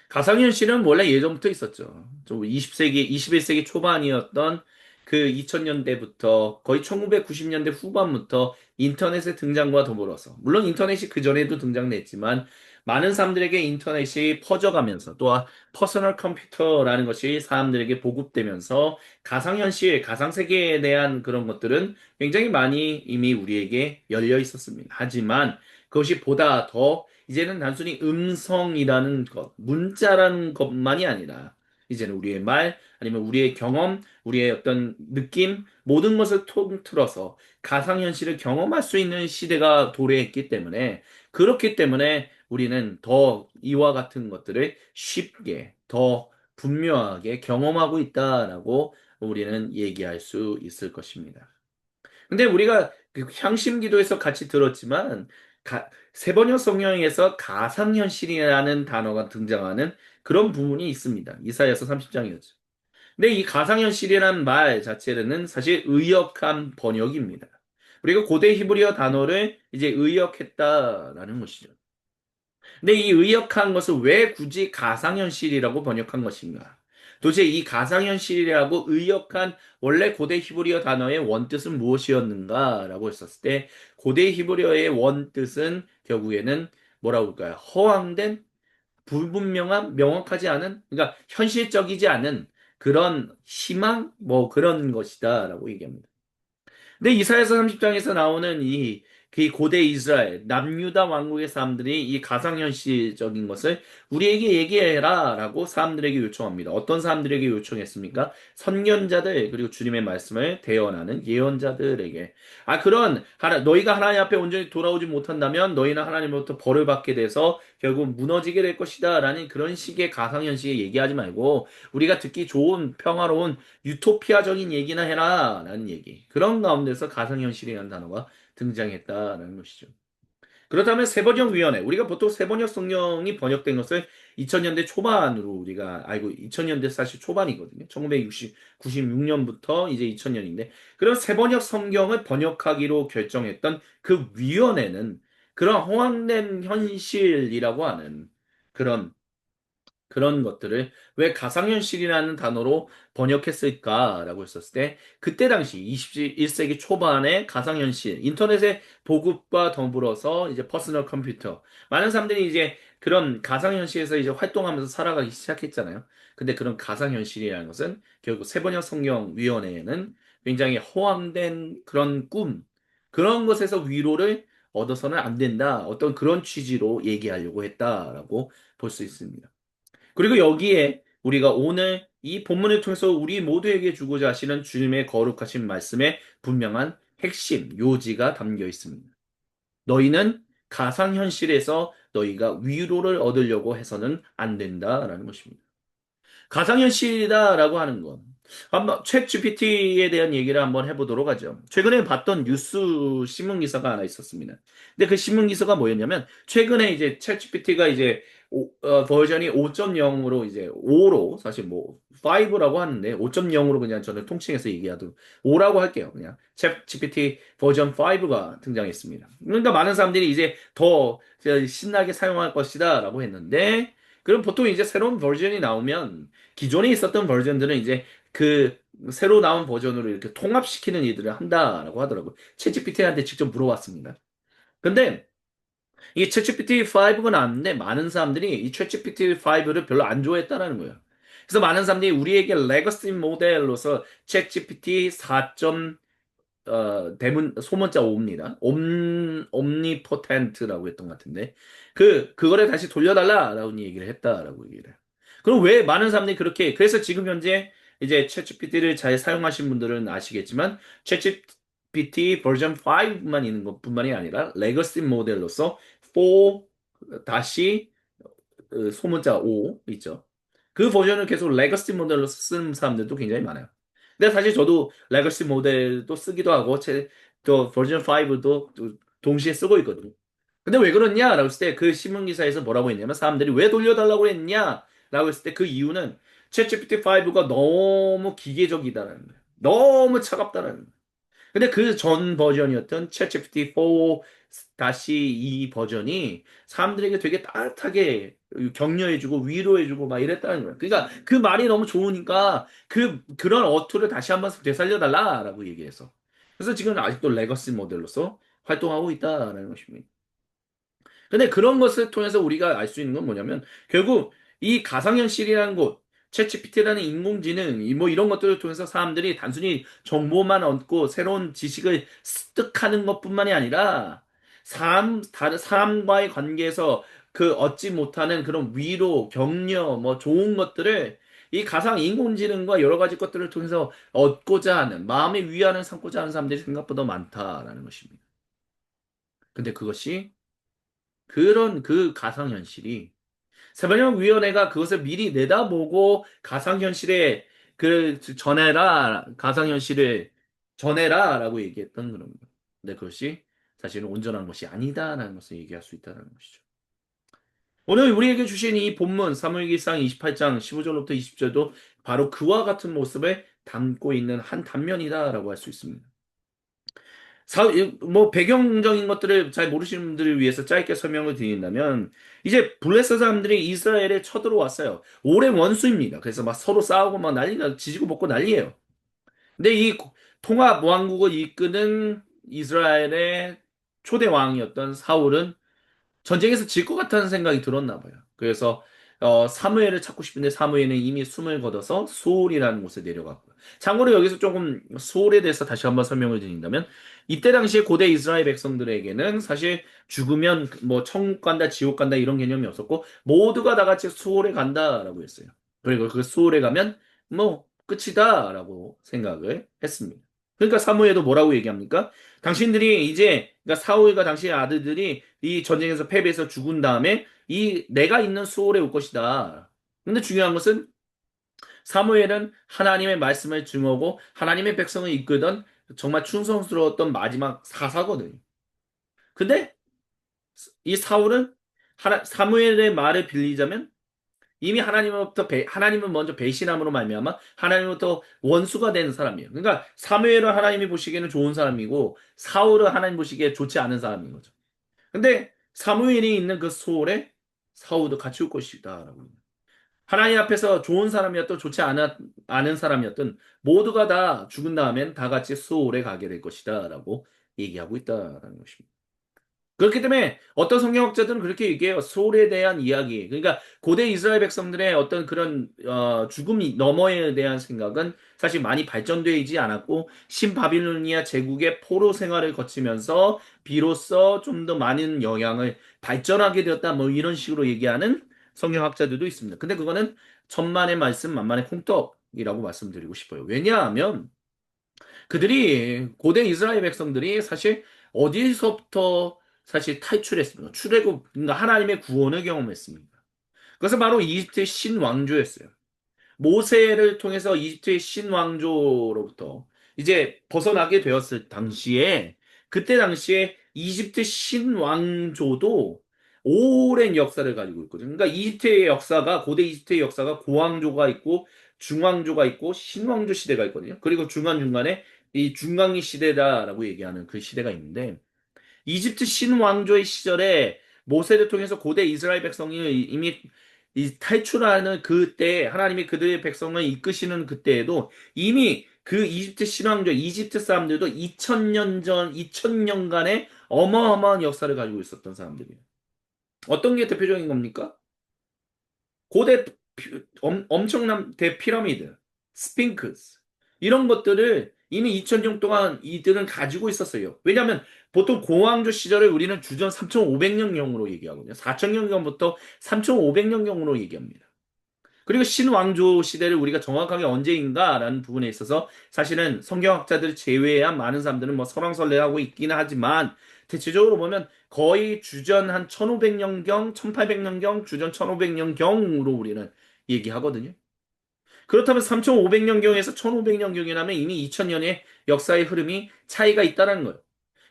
가상현실은 원래 예전부터 있었죠. 좀 20세기, 21세기 초반이었던 그 2000년대부터 거의 1990년대 후반부터 인터넷의 등장과 더불어서, 물론 인터넷이 그전에도 등장했지만, 많은 사람들에게 인터넷이 퍼져가면서 또한 퍼스널 컴퓨터라는 것이 사람들에게 보급되면서 가상현실, 가상세계에 대한 그런 것들은 굉장히 많이 이미 우리에게 열려 있었습니다. 하지만 그것이 보다 더 이제는 단순히 음성이라는 것, 문자라는 것만이 아니라 이제는 우리의 말, 아니면 우리의 경험, 우리의 어떤 느낌, 모든 것을 통틀어서 가상현실을 경험할 수 있는 시대가 도래했기 때문에 그렇기 때문에 우리는 더 이와 같은 것들을 쉽게, 더 분명하게 경험하고 있다라고 우리는 얘기할 수 있을 것입니다. 근데 우리가 그 향심기도에서 같이 들었지만 세번역 성경에서 가상현실이라는 단어가 등장하는 그런 부분이 있습니다. 이사야서 30장이었죠. 근데 이 가상현실이라는 말 자체는 사실 의역한 번역입니다. 우리가 고대 히브리어 단어를 이제 의역했다라는 것이죠. 근데 이 의역한 것을 왜 굳이 가상현실이라고 번역한 것인가? 도대체 이 가상현실이라고 의역한 원래 고대 히브리어 단어의 원뜻은 무엇이었는가라고 했었을 때 고대 히브리어의 원뜻은 결국에는 뭐라고 할까요? 허황된, 불분명한, 명확하지 않은, 그러니까 현실적이지 않은 그런 희망 뭐 그런 것이다라고 얘기합니다. 근데 이사야서 30장에서 나오는 그 고대 이스라엘, 남유다 왕국의 사람들이 이 가상현실적인 것을 우리에게 얘기해라 라고 사람들에게 요청합니다. 어떤 사람들에게 요청했습니까? 선견자들, 그리고 주님의 말씀을 대언하는 예언자들에게. 너희가 하나님 앞에 온전히 돌아오지 못한다면 너희는 하나님으로부터 벌을 받게 돼서 결국 무너지게 될 것이다 라는 그런 식의 가상현실 얘기하지 말고 우리가 듣기 좋은 평화로운 유토피아적인 얘기나 해라 라는 얘기. 그런 가운데서 가상현실이라는 단어가 등장했다라는 것이죠. 그렇다면 세번역위원회. 우리가 보통 세번역 성경이 번역된 것을 2000년대 초반으로 우리가 알고, 2000년대 사실 초반이거든요. 1996년부터 이제 2000년인데, 그런 세번역 성경을 번역하기로 결정했던 그 위원회는 그런 허황된 현실이라고 하는 그런 것들을 왜 가상현실이라는 단어로 번역했을까라고 했었을 때, 그때 당시 21세기 초반에 가상현실, 인터넷의 보급과 더불어서 이제 퍼스널 컴퓨터, 많은 사람들이 이제 그런 가상현실에서 이제 활동하면서 살아가기 시작했잖아요. 근데 그런 가상현실이라는 것은 결국 세번역 성경위원회에는 굉장히 허황된 그런 그런 것에서 위로를 얻어서는 안 된다. 어떤 그런 취지로 얘기하려고 했다라고 볼 수 있습니다. 그리고 여기에 우리가 오늘 이 본문을 통해서 우리 모두에게 주고자 하시는 주님의 거룩하신 말씀의 분명한 핵심, 요지가 담겨 있습니다. 너희는 가상현실에서 너희가 위로를 얻으려고 해서는 안 된다라는 것입니다. 가상현실이다라고 하는 건 한번 챗 GPT에 대한 얘기를 한번 해보도록 하죠. 최근에 봤던 뉴스 신문 기사가 하나 있었습니다. 근데 그 신문 기사가 뭐였냐면 최근에 이제 챗 GPT가 이제 버전이 5.0으로 이제 5로 사실 뭐 5라고 하는데 5.0으로 그냥 저는 통칭해서 얘기하도록 5라고 할게요. 그냥 챗 GPT 버전 5가 등장했습니다. 그러니까 많은 사람들이 이제 더 신나게 사용할 것이다라고 했는데 그럼 보통 이제 새로운 버전이 나오면 기존에 있었던 버전들은 이제 그 새로 나온 버전으로 이렇게 통합시키는 일들을 한다라고 하더라고요. 챗GPT한테 직접 물어봤습니다. 근데 이 챗GPT 5가 나왔는데 많은 사람들이 이 챗GPT 5를 별로 안 좋아했다라는 거예요. 그래서 많은 사람들이 우리에게 레거시 모델로서 챗GPT 4. 대문 소문자 오입니다. 옴니포텐트라고 했던 것 같은데 그거를 다시 돌려달라라고 얘기를 했다라고 얘기를 해요. 그럼 왜 많은 사람들이 그렇게 그래서 지금 현재 이제 챗GPT를 잘 사용하신 분들은 아시겠지만 챗GPT 버전 5만 있는 것뿐만이 아니라 레거시 모델로서 4 다시 소문자 5 있죠. 그 버전을 계속 레거시 모델로 쓰는 사람들도 굉장히 많아요. 근데 사실 저도 레거시 모델도 쓰기도 하고 또 버전 5도 동시에 쓰고 있거든요. 근데 왜 그러냐라고 했을 때 그 신문 기사에서 뭐라고 했냐면 사람들이 왜 돌려달라고 했냐라고 했을 때 그 이유는 챗GPT 5가 너무 기계적이다라는 거예요. 너무 차갑다라는 거예요. 근데 그 전 버전이었던 챗GPT 4-2 버전이 사람들에게 되게 따뜻하게 격려해주고 위로해주고 막 이랬다는 거예요. 그러니까 그 말이 너무 좋으니까 그런 어투를 다시 한번 되살려달라라고 얘기해서. 그래서 지금 아직도 레거시 모델로서 활동하고 있다라는 것입니다. 근데 그런 것을 통해서 우리가 알 수 있는 건 뭐냐면 결국 이 가상현실이라는 곳, 챗GPT라는 인공지능, 뭐 이런 것들을 통해서 사람들이 단순히 정보만 얻고 새로운 지식을 습득하는 것뿐만이 아니라 다른 사람과의 관계에서 그 얻지 못하는 그런 위로, 격려, 뭐 좋은 것들을 이 가상 인공지능과 여러 가지 것들을 통해서 얻고자 하는, 마음의 위안을 삼고자 하는 사람들이 생각보다 많다라는 것입니다. 근데 그런 그 가상현실이 세번역위원회가 그것을 미리 내다보고 가상현실에 가상현실을 전해라라고 얘기했던 그런 거. 근데 그것이 사실은 온전한 것이 아니다라는 것을 얘기할 수 있다는 것이죠. 오늘 우리에게 주신 이 본문 사무엘기상 28장 15절부터 20절도 바로 그와 같은 모습을 담고 있는 한 단면이다라고 할 수 있습니다. 뭐 배경적인 것들을 잘 모르시는 분들을 위해서 짧게 설명을 드린다면 이제 블레셋 사람들이 이스라엘에 쳐들어왔어요. 오랜 원수입니다. 그래서 막 서로 싸우고 막 난리가 지지고 볶고 난리예요. 근데 이 통합 왕국을 이끄는 이스라엘의 초대 왕이었던 사울은 전쟁에서 질 것 같다는 생각이 들었나 봐요. 그래서 사무엘을 찾고 싶은데 사무엘은 이미 숨을 거둬서 소올이라는 곳에 내려갔고요. 참고로 여기서 조금 소올에 대해서 다시 한번 설명을 드린다면 이때 당시에 고대 이스라엘 백성들에게는 사실 죽으면 뭐 천국 간다, 지옥 간다 이런 개념이 없었고 모두가 다 같이 수올에 간다라고 했어요. 그리고 그 수올에 가면 뭐 끝이다라고 생각을 했습니다. 그러니까 사무엘도 뭐라고 얘기합니까? 당신들이 이제 그러니까 사울과 당신의 아들들이 이 전쟁에서 패배해서 죽은 다음에 이 내가 있는 수월에 올 것이다. 근데 중요한 것은 사무엘은 하나님의 말씀을 증오하고 하나님의 백성을 이끌던 정말 충성스러웠던 마지막 사사거든요. 근데 이 사울은 사무엘의 말을 빌리자면 이미 하나님은 먼저 배신함으로 말미암아 하나님으로부터 원수가 된 사람이에요. 그러니까 사무엘은 하나님이 보시기에는 좋은 사람이고 사울은 하나님 보시기에 좋지 않은 사람인 거죠. 근데 사무엘이 있는 그 소홀에 사울도 같이 올 것이다라고. 하나님 앞에서 좋은 사람이었던 않은 사람이었던 모두가 다 죽은 다음엔 다 같이 소홀에 가게 될 것이다라고 얘기하고 있다라는 것입니다. 그렇기 때문에 어떤 성경학자들은 그렇게 얘기해요. 소울에 대한 이야기. 그러니까 고대 이스라엘 백성들의 어떤 그런 죽음 너머에 대한 생각은 사실 많이 발전되지 않았고 신바빌로니아 제국의 포로 생활을 거치면서 비로소 좀 더 많은 영향을 발전하게 되었다. 뭐 이런 식으로 얘기하는 성경학자들도 있습니다. 근데 그거는 천만의 말씀 만만의 콩떡이라고 말씀드리고 싶어요. 왜냐하면 그들이 고대 이스라엘 백성들이 사실 어디서부터 사실 탈출했습니까? 출애굽, 그러니까 하나님의 구원을 경험했습니다. 그것은 바로 이집트의 신왕조였어요. 모세를 통해서 이집트의 신왕조로부터 이제 벗어나게 되었을 당시에 그때 당시에 이집트 신왕조도 오랜 역사를 가지고 있거든요. 그러니까 이집트의 역사가 고대 이집트의 역사가 고왕조가 있고 중왕조가 있고 신왕조 시대가 있거든요. 그리고 중간중간에 이 중강기 시대다라고 얘기하는 그 시대가 있는데 이집트 신왕조의 시절에 모세를 통해서 고대 이스라엘 백성이 이미 탈출하는 그때 하나님이 그들의 백성을 이끄시는 그때에도 이미 그 이집트 신왕조 이집트 사람들도 2000년 전 2000년간의 어마어마한 역사를 가지고 있었던 사람들이에요. 어떤 게 대표적인 겁니까? 고대 엄청난 대피라미드, 스핑크스 이런 것들을 이미 2000년 동안 이들은 가지고 있었어요. 왜냐하면 보통 공황조 시절을 우리는 주전 3500년경으로 얘기하거든요. 4000년경부터 3500년경으로 얘기합니다. 그리고 신왕조 시대를 우리가 정확하게 언제인가라는 부분에 있어서 사실은 성경학자들 제외한 많은 사람들은 뭐 설왕설래하고 있기는 하지만 대체적으로 보면 거의 주전 한 1500년경, 1800년경, 주전 1500년경으로 우리는 얘기하거든요. 그렇다면 3500년경에서 1500년경이라면 이미 2000년의 역사의 흐름이 차이가 있다는 거예요.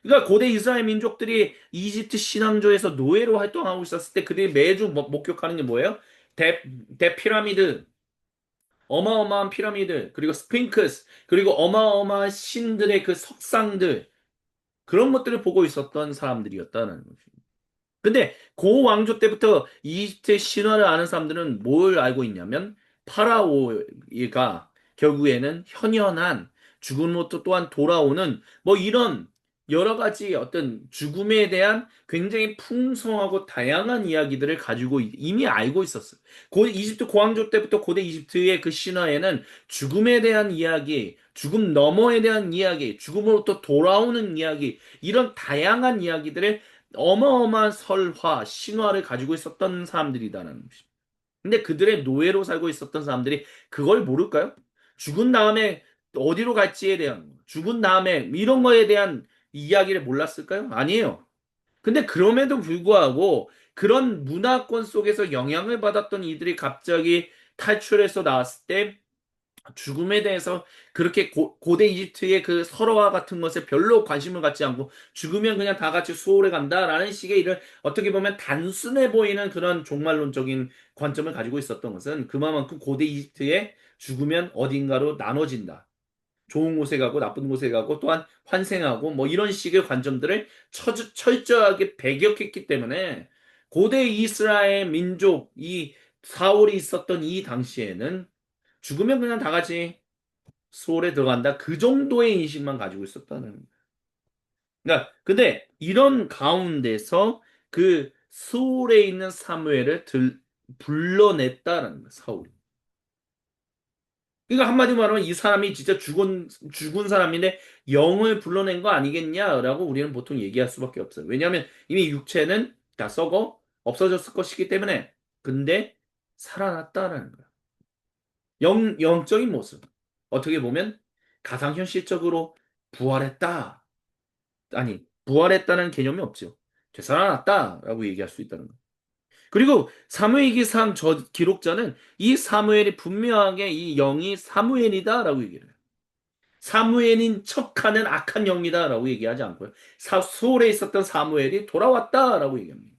그러니까 고대 이스라엘 민족들이 이집트 신앙조에서 노예로 활동하고 있었을 때 그들이 매주 목격하는 게 뭐예요? 대, 대피라미드, 어마어마한 피라미드, 그리고 스핑크스, 그리고 어마어마한 신들의 그 석상들, 그런 것들을 보고 있었던 사람들이었다는 거죠. 근데 고 왕조 때부터 이집트 신화를 아는 사람들은 뭘 알고 있냐면 파라오가 결국에는 현현한 죽음으로부터 또한 돌아오는 뭐 이런 여러 가지 어떤 죽음에 대한 굉장히 풍성하고 다양한 이야기들을 가지고 이미 알고 있었어요. 고 이집트 고왕조 때부터 고대 이집트의 그 신화에는 죽음에 대한 이야기, 죽음 너머에 대한 이야기, 죽음으로부터 돌아오는 이야기, 이런 다양한 이야기들을 어마어마한 설화, 신화를 가지고 있었던 사람들이다라는 것입니다. 근데 그들의 노예로 살고 있었던 사람들이 그걸 모를까요? 죽은 다음에 어디로 갈지에 대한, 죽은 다음에 이런 거에 대한 이야기를 몰랐을까요? 아니에요. 근데 그럼에도 불구하고 그런 문화권 속에서 영향을 받았던 이들이 갑자기 탈출해서 나왔을 때 죽음에 대해서 그렇게 대 이집트의 그 설화와 같은 것에 별로 관심을 갖지 않고 죽으면 그냥 다 같이 수월에 간다라는 식의 일을 어떻게 보면 단순해 보이는 그런 종말론적인 관점을 가지고 있었던 것은 그만큼 고대 이집트의 죽으면 어딘가로 나눠진다. 좋은 곳에 가고 나쁜 곳에 가고 또한 환생하고 뭐 이런 식의 관점들을 철저하게 배격했기 때문에 고대 이스라엘 민족 이 사울이 있었던 이 당시에는 죽으면 그냥 다 같이 수월에 들어간다. 그 정도의 인식만 가지고 있었다는 거예요. 그러니까 근데 이런 가운데서 그 수월에 있는 사무엘을 불러냈다는 거예요. 사울이. 그러니까 한마디로 말하면 이 사람이 진짜 죽은 사람인데 영을 불러낸 거 아니겠냐라고 우리는 보통 얘기할 수밖에 없어요. 왜냐하면 이미 육체는 다 썩어 없어졌을 것이기 때문에. 근데 살아났다라는 거야. 영적인 모습. 어떻게 보면 가상현실적으로 부활했다. 아니, 부활했다는 개념이 없죠. 되살아났다라고 얘기할 수 있다는 거예요. 그리고 사무엘기상 저 기록자는 이 사무엘이 분명하게 이 영이 사무엘이다라고 얘기를 해요. 사무엘인 척하는 악한 영이다라고 얘기하지 않고요. 소울에 있었던 사무엘이 돌아왔다라고 얘기합니다.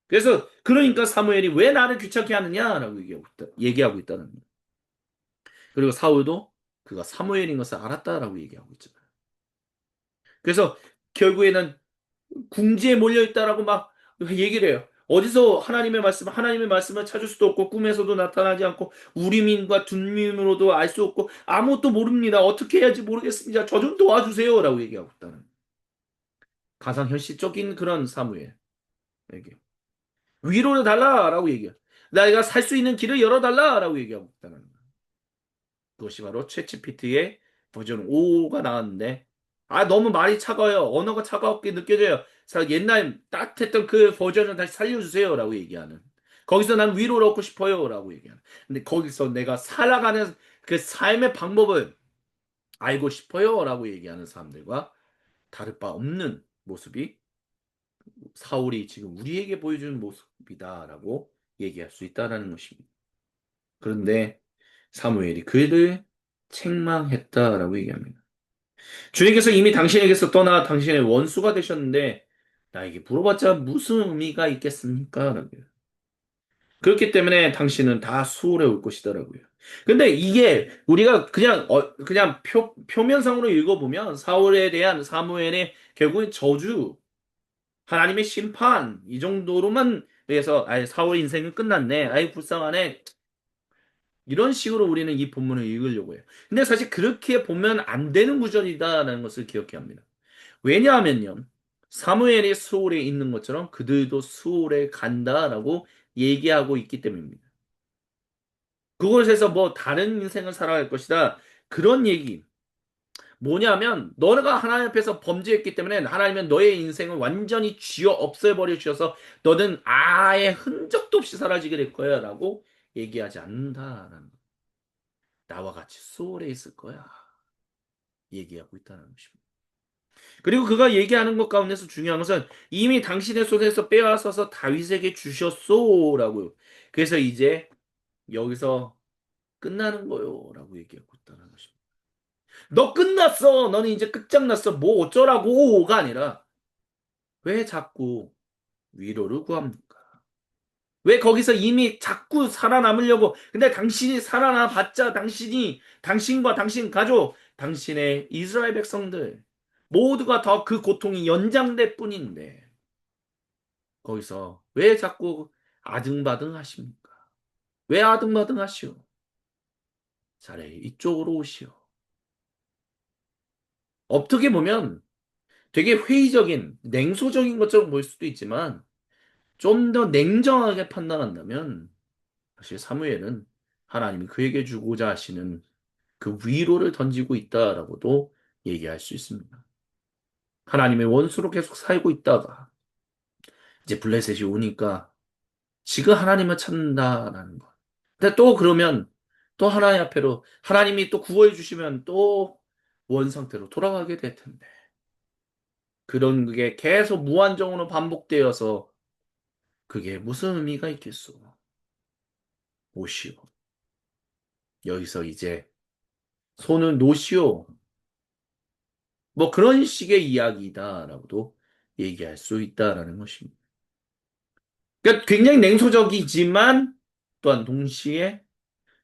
그래서 그러니까 사무엘이 왜 나를 귀찮게 하느냐라고 얘기하고 있다는 거예요. 그리고 사울도 그가 사무엘인 것을 알았다라고 얘기하고 있잖아요. 그래서 결국에는 궁지에 몰려 있다라고 막 얘기를 해요. 어디서 하나님의 말씀을 찾을 수도 없고 꿈에서도 나타나지 않고 우리민과 둔민으로도 알 수 없고 아무것도 모릅니다. 어떻게 해야지 모르겠습니다. 저 좀 도와주세요라고 얘기하고 있다는 가상 현실적인 그런 사무엘에게 위로를 달라라고 얘기해요. 내가 살 수 있는 길을 열어달라라고 얘기하고 있다는 거예요. 그것이 바로 챗GPT의 버전 5가 나왔는데 너무 말이 차가워요. 언어가 차갑게 느껴져요. 그래서 옛날 따뜻했던 그 버전을 다시 살려주세요라고 얘기하는. 거기서 난 위로를 얻고 싶어요라고 얘기하는. 근데 거기서 내가 살아가는 그 삶의 방법을 알고 싶어요라고 얘기하는 사람들과 다를 바 없는 모습이 사울이 지금 우리에게 보여주는 모습이다라고 얘기할 수 있다라는 것입니다. 그런데 사무엘이 그를 책망했다라고 얘기합니다. 주님께서 이미 당신에게서 떠나 당신의 원수가 되셨는데 나에게 물어봤자 무슨 의미가 있겠습니까? 라고요. 그렇기 때문에 당신은 다 수월해 올 것이더라고요. 근데 이게 우리가 그냥 표면상으로 읽어보면 사울에 대한 사무엘의 결국엔 저주, 하나님의 심판 이 정도로만 해서 사울 인생은 끝났네. 불쌍하네. 이런 식으로 우리는 이 본문을 읽으려고 해요. 근데 사실 그렇게 보면 안 되는 구절이다라는 것을 기억해야 합니다. 왜냐하면요. 사무엘이 수월에 있는 것처럼 그들도 수월에 간다라고 얘기하고 있기 때문입니다. 그곳에서 뭐 다른 인생을 살아갈 것이다. 그런 얘기. 뭐냐면 너가 하나님 앞에서 범죄했기 때문에 하나님은 너의 인생을 완전히 쥐어 없애버려 주셔서 너는 아예 흔적도 없이 사라지게 될 거야 라고 얘기하지 않는다라는 거. 나와 같이 수월에 있을 거야. 얘기하고 있다는 것입니다. 그리고 그가 얘기하는 것 가운데서 중요한 것은 이미 당신의 손에서 빼앗아서 다윗에게 주셨소라고요. 그래서 이제 여기서 끝나는 거요라고 얘기하고 있다는 것입니다. 너 끝났어. 너는 이제 끝장났어. 뭐 어쩌라고가 아니라 왜 자꾸 위로를 구합니까? 왜 거기서 이미 자꾸 살아남으려고 근데 당신이 살아나 봤자 당신과 당신 가족 당신의 이스라엘 백성들 모두가 더 그 고통이 연장될 뿐인데 거기서 왜 자꾸 아등바등 하십니까? 왜 아등바등 하시오? 차라리 이쪽으로 오시오. 어떻게 보면 되게 회의적인, 냉소적인 것처럼 보일 수도 있지만 좀 더 냉정하게 판단한다면 사실 사무엘은 하나님이 그에게 주고자 하시는 그 위로를 던지고 있다라고도 얘기할 수 있습니다. 하나님의 원수로 계속 살고 있다가 이제 블레셋이 오니까 지금 하나님을 찾는다라는 것. 근데 또 그러면 또 하나님 앞에로 하나님이 또 구원해 주시면 또 원 상태로 돌아가게 될 텐데. 그런 게 계속 무한정으로 반복되어서 그게 무슨 의미가 있겠소? 오시오. 여기서 이제 손을 놓으시오. 뭐 그런 식의 이야기다라고도 얘기할 수 있다라는 것입니다. 그러니까 굉장히 냉소적이지만 또한 동시에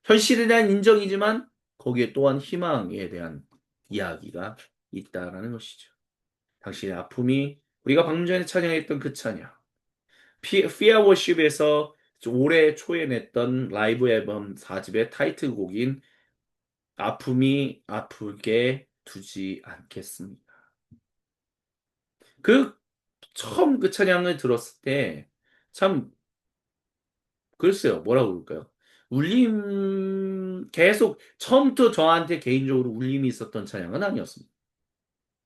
현실에 대한 인정이지만 거기에 또한 희망에 대한 이야기가 있다라는 것이죠. 당신의 아픔이 우리가 방금 전에 찬양했던 그 찬양, Fear Worship에서 올해 초에 냈던 라이브 앨범 4집의 타이틀곡인 아픔이 아프게 두지 않겠습니다. 그 처음 그 찬양을 들었을 때 참 글쎄요 뭐라고 그럴까요? 울림 계속 처음부터 저한테 개인적으로 울림이 있었던 찬양은 아니었습니다.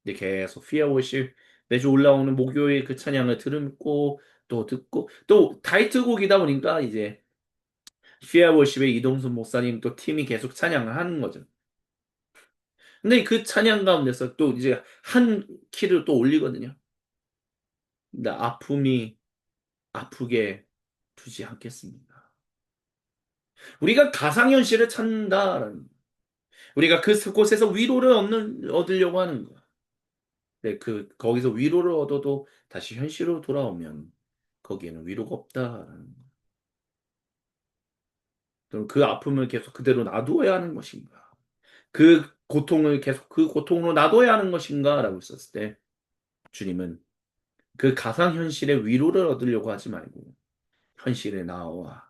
근데 계속 Fear Worship 매주 올라오는 목요일 그 찬양을 들고 또 듣고 또 타이틀곡이다 보니까 이제 Fear Worship의 이동순 목사님 또 팀이 계속 찬양을 하는 거죠. 근데 그 찬양 가운데서 또 이제 한 키를 또 올리거든요. 근데 아픔이 아프게 두지 않겠습니다. 우리가 가상현실을 찾는다라는, 우리가 그곳에서 위로를 얻으려고 하는 거야. 근데 거기서 위로를 얻어도 다시 현실로 돌아오면 거기에는 위로가 없다라는 거. 그럼 그 아픔을 계속 그대로 놔두어야 하는 것인가? 그 고통을 계속 그 고통으로 놔둬야 하는 것인가? 라고 했었을 때 주님은 그 가상현실의 위로를 얻으려고 하지 말고 현실에 나와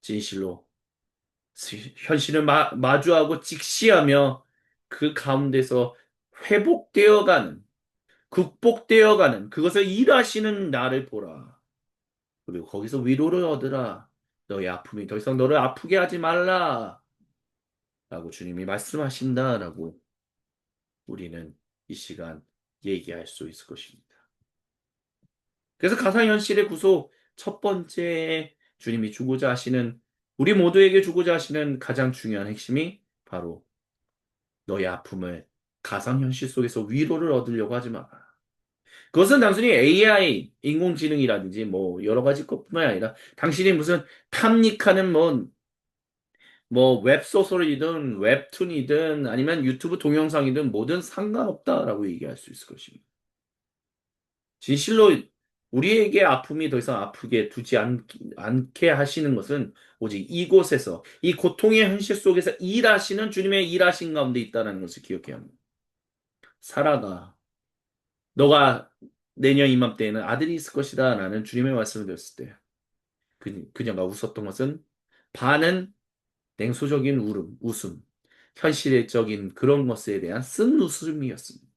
진실로 현실을 마주하고 직시하며 그 가운데서 회복되어가는, 극복되어가는 그것을 일하시는 나를 보라. 그리고 거기서 위로를 얻으라. 너의 아픔이 더 이상 너를 아프게 하지 말라. 라고 주님이 말씀하신다라고 우리는 이 시간 얘기할 수 있을 것입니다. 그래서 가상현실의 구속 첫 번째 주님이 주고자 하시는, 우리 모두에게 주고자 하시는 가장 중요한 핵심이 바로 너의 아픔을 가상현실 속에서 위로를 얻으려고 하지 마라. 그것은 단순히 AI, 인공지능이라든지 뭐 여러 가지 것뿐만 아니라 당신이 무슨 탐닉하는 뭐 웹소설이든 웹툰이든 아니면 유튜브 동영상이든 뭐든 상관없다라고 얘기할 수 있을 것입니다. 진실로 우리에게 아픔이 더 이상 아프게 두지 않게 하시는 것은 오직 이곳에서 이 고통의 현실 속에서 일하시는 주님의 일하신 가운데 있다는 것을 기억해야 합니다. 살아가. 너가 내년 이맘때에는 아들이 있을 것이다 라는 주님의 말씀을 드렸을 때 그녀가 웃었던 것은 반은 냉소적인 웃음, 현실적인 그런 것에 대한 쓴 웃음이었습니다.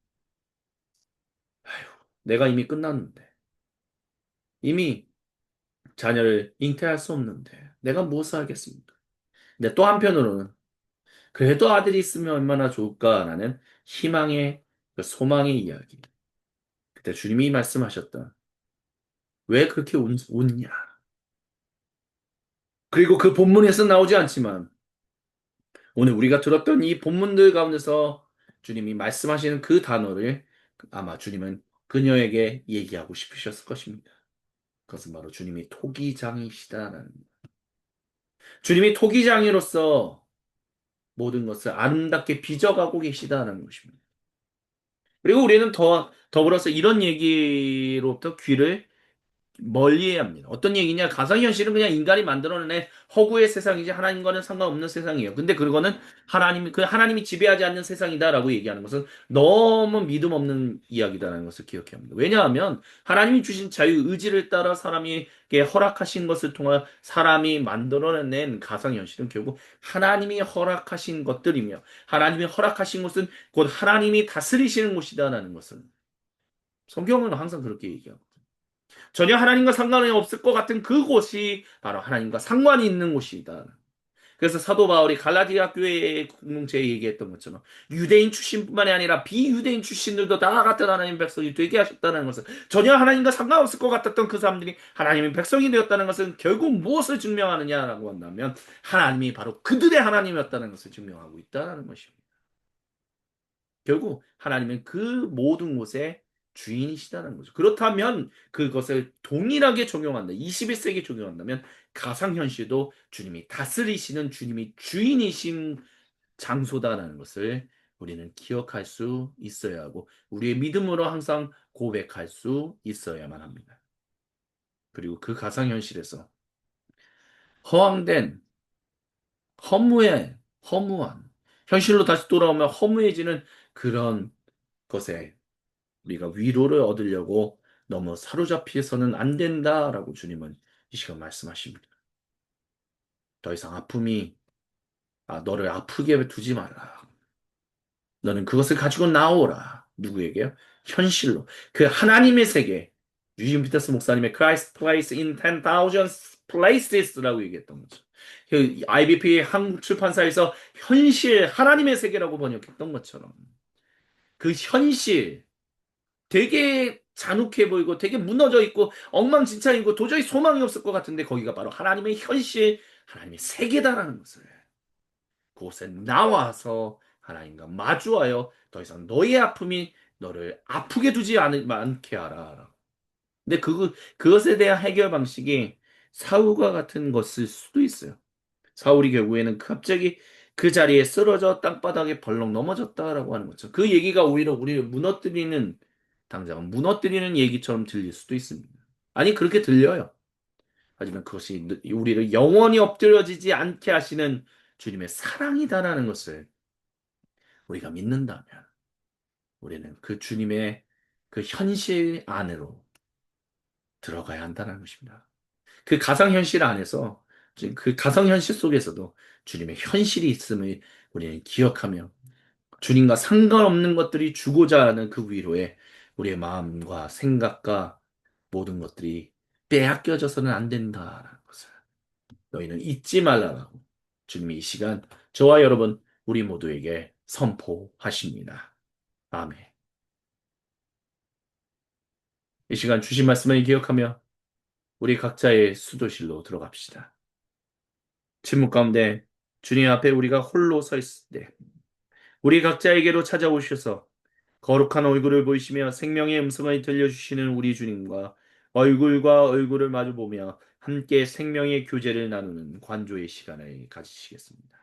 아휴, 내가 이미 끝났는데, 이미 자녀를 잉태할 수 없는데, 내가 무엇을 하겠습니까? 근데 또 한편으로는, 그래도 아들이 있으면 얼마나 좋을까라는 희망의, 그 소망의 이야기. 그때 주님이 말씀하셨다. 왜 그렇게 웃냐? 그리고 그 본문에서 나오지 않지만, 오늘 우리가 들었던 이 본문들 가운데서 주님이 말씀하시는 그 단어를 아마 주님은 그녀에게 얘기하고 싶으셨을 것입니다. 그것은 바로 주님이 토기장이시다라는, 주님이 토기장이로서 모든 것을 아름답게 빚어가고 계시다는 것입니다. 그리고 우리는 더불어서 이런 얘기로부터 귀를 멀리해야 합니다. 어떤 얘기냐? 가상현실은 그냥 인간이 만들어낸 허구의 세상이지 하나님과는 상관없는 세상이에요. 근데 그거는 하나님이 지배하지 않는 세상이다라고 얘기하는 것은 너무 믿음 없는 이야기다라는 것을 기억해야 합니다. 왜냐하면 하나님이 주신 자유 의지를 따라 사람에게 허락하신 것을 통해 사람이 만들어낸 가상현실은 결국 하나님이 허락하신 것들이며 하나님이 허락하신 것은 곧 하나님이 다스리시는 곳이다라는 것을 성경은 항상 그렇게 얘기합니다. 전혀 하나님과 상관이 없을 것 같은 그곳이 바로 하나님과 상관이 있는 곳이다. 그래서 사도 바울이 갈라디아 교회의 공동체에 얘기했던 것처럼 유대인 출신뿐만이 아니라 비유대인 출신들도 다 같은 하나님의 백성이 되게 하셨다는 것은, 전혀 하나님과 상관없을 것 같았던 그 사람들이 하나님의 백성이 되었다는 것은 결국 무엇을 증명하느냐라고 한다면 하나님이 바로 그들의 하나님이었다는 것을 증명하고 있다는 것입니다. 결국 하나님은 그 모든 곳에 주인이시다는 거죠. 그렇다면 그것을 동일하게 적용한다. 21세기 적용한다면 가상현실도 주님이 다스리시는, 주님이 주인이신 장소다라는 것을 우리는 기억할 수 있어야 하고 우리의 믿음으로 항상 고백할 수 있어야만 합니다. 그리고 그 가상현실에서 허황된, 허무한, 현실로 다시 돌아오면 허무해지는 그런 것에 우리가 위로를 얻으려고 너무 사로잡혀서는 안 된다라고 주님은 이 시간 말씀하십니다. 더 이상 너를 아프게 두지 말라. 너는 그것을 가지고 나오라. 누구에게요? 현실로. 그 하나님의 세계. 유진 피터스 목사님의 Christ Place in 10,000 Places라고 얘기했던 거죠. 그 IBP 한국 출판사에서 현실, 하나님의 세계라고 번역했던 것처럼. 그 현실, 되게 잔혹해 보이고 되게 무너져 있고 엉망진창이고 도저히 소망이 없을 것 같은데 거기가 바로 하나님의 현실, 하나님의 세계다라는 것을 그곳에 나와서 하나님과 마주하여 더 이상 너의 아픔이 너를 아프게 두지 않게 하라. 근데 그것에 대한 해결 방식이 사울과 같은 것일 수도 있어요. 사울이 결국에는 갑자기 그 자리에 쓰러져 땅바닥에 벌렁 넘어졌다라고 하는 거죠. 그 얘기가 오히려 우리를 당장은 무너뜨리는 얘기처럼 들릴 수도 있습니다. 아니, 그렇게 들려요. 하지만 그것이 우리를 영원히 엎드려지지 않게 하시는 주님의 사랑이다라는 것을 우리가 믿는다면 우리는 그 주님의 그 현실 안으로 들어가야 한다는 것입니다. 그 가상현실 안에서 그 가상현실 속에서도 주님의 현실이 있음을 우리는 기억하며 주님과 상관없는 것들이 주고자 하는 그 위로에 우리의 마음과 생각과 모든 것들이 빼앗겨져서는 안 된다라는 것을 너희는 잊지 말라라고 주님이 이 시간 저와 여러분 우리 모두에게 선포하십니다. 아멘. 이 시간 주신 말씀을 기억하며 우리 각자의 수도실로 들어갑시다. 침묵 가운데 주님 앞에 우리가 홀로 서 있을 때 우리 각자에게로 찾아오셔서 거룩한 얼굴을 보이시며 생명의 음성을 들려주시는 우리 주님과 얼굴과 얼굴을 마주보며 함께 생명의 교제를 나누는 관조의 시간을 가지시겠습니다.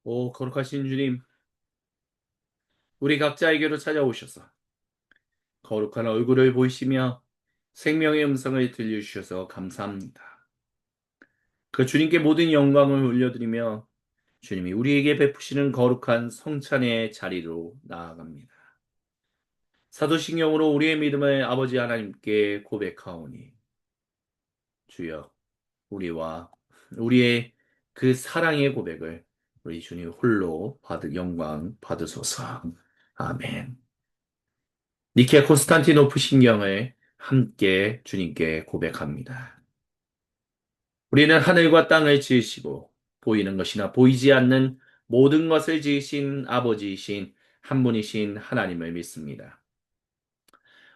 오, 거룩하신 주님, 우리 각자에게로 찾아오셔서 거룩한 얼굴을 보이시며 생명의 음성을 들려주셔서 감사합니다. 그 주님께 모든 영광을 올려드리며 주님이 우리에게 베푸시는 거룩한 성찬의 자리로 나아갑니다. 사도신경으로 우리의 믿음을 아버지 하나님께 고백하오니 주여 우리와 우리의 그 사랑의 고백을 우리 주님 홀로 영광 받으소서. 아멘. 니케 콘스탄티노프 신경을 함께 주님께 고백합니다. 우리는 하늘과 땅을 지으시고 보이는 것이나 보이지 않는 모든 것을 지으신 아버지이신 한 분이신 하나님을 믿습니다.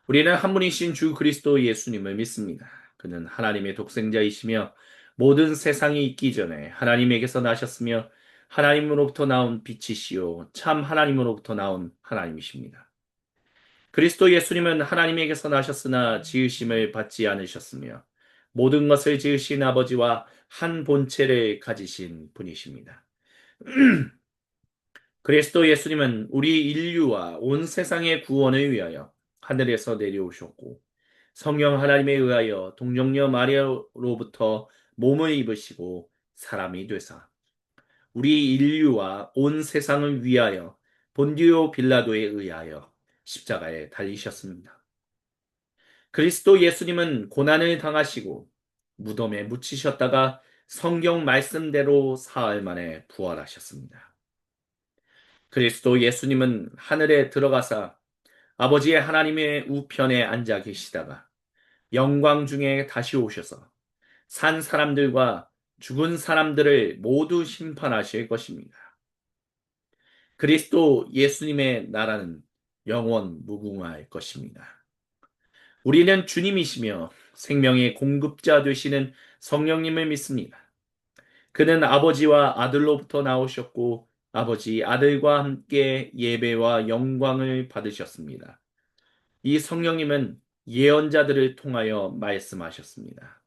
우리는 한 분이신 주 그리스도 예수님을 믿습니다. 그는 하나님의 독생자이시며 모든 세상이 있기 전에 하나님에게서 나셨으며 하나님으로부터 나온 빛이시요 참 하나님으로부터 나온 하나님이십니다. 그리스도 예수님은 하나님에게서 나셨으나 지으심을 받지 않으셨으며 모든 것을 지으신 아버지와 한 본체를 가지신 분이십니다. 그리스도 예수님은 우리 인류와 온 세상의 구원을 위하여 하늘에서 내려오셨고 성령 하나님에 의하여 동정녀 마리아로부터 몸을 입으시고 사람이 되사 우리 인류와 온 세상을 위하여 본디오 빌라도에 의하여 십자가에 달리셨습니다. 그리스도 예수님은 고난을 당하시고 무덤에 묻히셨다가 성경 말씀대로 사흘 만에 부활하셨습니다. 그리스도 예수님은 하늘에 들어가사 아버지의 하나님의 우편에 앉아 계시다가 영광 중에 다시 오셔서 산 사람들과 죽은 사람들을 모두 심판하실 것입니다. 그리스도 예수님의 나라는 영원 무궁할 것입니다. 우리는 주님이시며 생명의 공급자 되시는 성령님을 믿습니다. 그는 아버지와 아들로부터 나오셨고 아버지 아들과 함께 예배와 영광을 받으셨습니다. 이 성령님은 예언자들을 통하여 말씀하셨습니다.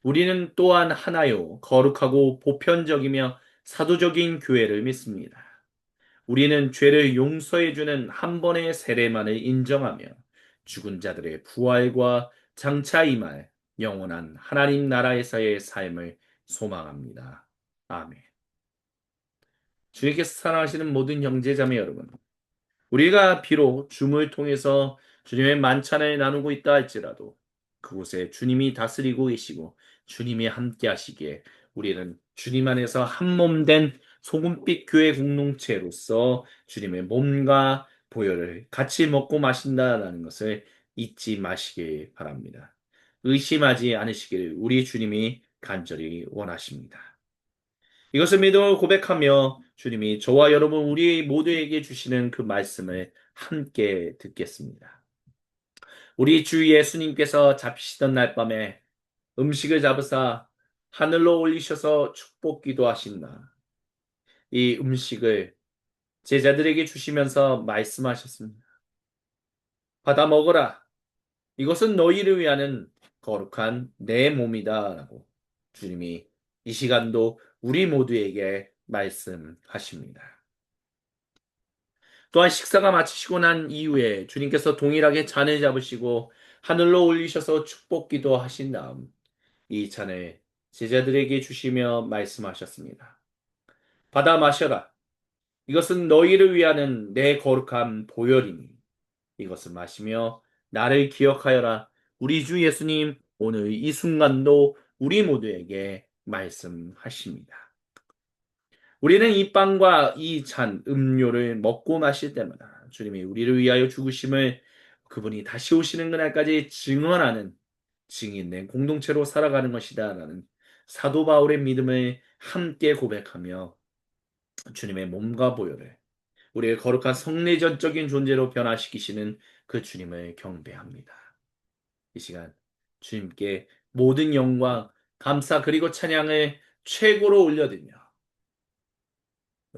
우리는 또한 하나요 거룩하고 보편적이며 사도적인 교회를 믿습니다. 우리는 죄를 용서해주는 한 번의 세례만을 인정하며 죽은 자들의 부활과 장차 임할 영원한 하나님 나라에서의 삶을 소망합니다. 아멘. 주님께서 사랑하시는 모든 형제자매 여러분, 우리가 비록 줌을 통해서 주님의 만찬을 나누고 있다 할지라도 그곳에 주님이 다스리고 계시고 주님이 함께 하시기에 우리는 주님 안에서 한 몸 된 소금빛 교회 공동체로서 주님의 몸과 보혈을 같이 먹고 마신다라는 것을 잊지 마시길 바랍니다. 의심하지 않으시기를 우리 주님이 간절히 원하십니다. 이것을 믿음으로 고백하며 주님이 저와 여러분 우리 모두에게 주시는 그 말씀을 함께 듣겠습니다. 우리 주 예수님께서 잡히시던 날 밤에 음식을 잡으사 하늘로 올리셔서 축복 기도하신다. 이 음식을 제자들에게 주시면서 말씀하셨습니다. 받아 먹어라. 이것은 너희를 위하는 거룩한 내 몸이다. 라고 주님이 이 시간도 우리 모두에게 말씀하십니다. 또한 식사가 마치시고 난 이후에 주님께서 동일하게 잔을 잡으시고 하늘로 올리셔서 축복기도 하신 다음 이 잔을 제자들에게 주시며 말씀하셨습니다. 받아 마셔라. 이것은 너희를 위하는 내 거룩한 보혈이니 이것을 마시며 나를 기억하여라. 우리 주 예수님 오늘 이 순간도 우리 모두에게 말씀하십니다. 우리는 이 빵과 이 잔, 음료를 먹고 마실 때마다 주님이 우리를 위하여 죽으심을 그분이 다시 오시는 그날까지 증언하는 증인된 공동체로 살아가는 것이다. 라는 사도 바울의 믿음을 함께 고백하며 주님의 몸과 보혈을 우리의 거룩한 성례전적인 존재로 변화시키시는 그 주님을 경배합니다. 이 시간 주님께 모든 영광, 감사 그리고 찬양을 최고로 올려드리며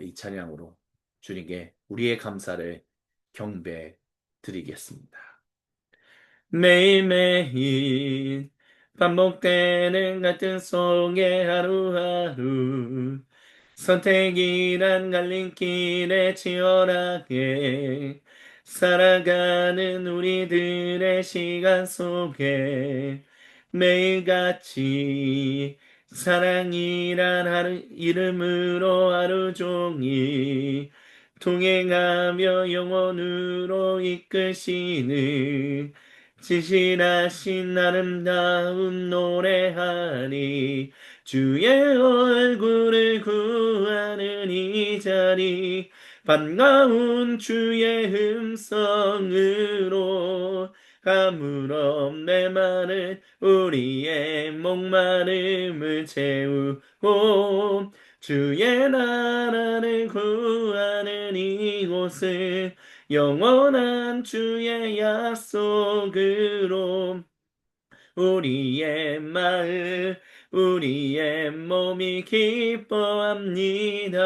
이 찬양으로 주님께 우리의 감사를 경배 드리겠습니다. 매일매일 반복되는 같은 속의 하루하루 선택이란 갈림길에 치열하게 살아가는 우리들의 시간 속에 매일같이 사랑이란 하루 이름으로 하루 종일 동행하며 영원으로 이끄시는 진실하신 아름다운 노래하니 주의 얼굴을 구하는 이 자리 반가운 주의 음성으로 아무런 내 말을 우리의 목마름을 채우고 주의 나라를 구하는 이곳을 영원한 주의 약속으로 우리의 마음 우리의 몸이 기뻐합니다.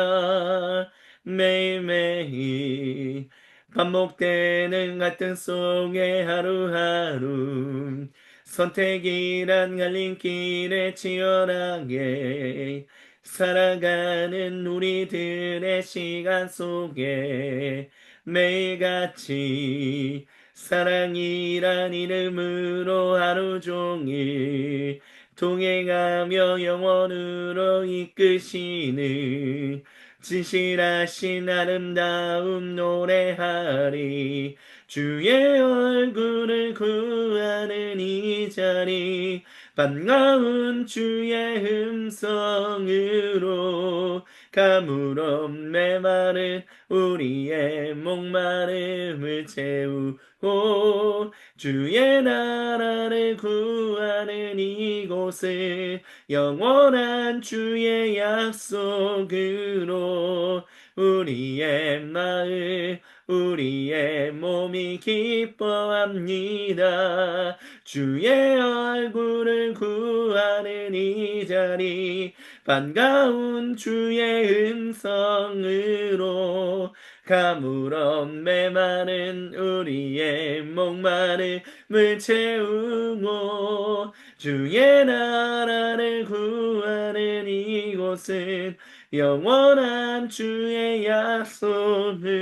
매일매일 반복되는 갈등 속의 하루하루 선택이란 갈림길에 치열하게 살아가는 우리들의 시간 속에 매일같이 사랑이란 이름으로 하루 종일 동행하며 영원으로 이끄시는 진실하신 아름다움 노래하리. 주의 얼굴을 구하는 이 자리, 반가운 주의 음성으로 가물없 메마른 우리의 목마름을 채우고, 주의 나라를 구하는 이곳을 영원한 주의 약속으로 우리의 마음 우리의 몸이 기뻐합니다. 주의 얼굴을 구하는 이 자리, 반가운 주의 음성으로 가물없 메마른 우리의 목마름을 채우고, 주의 나라를 구하는 이곳은 영원한 주의 약속으로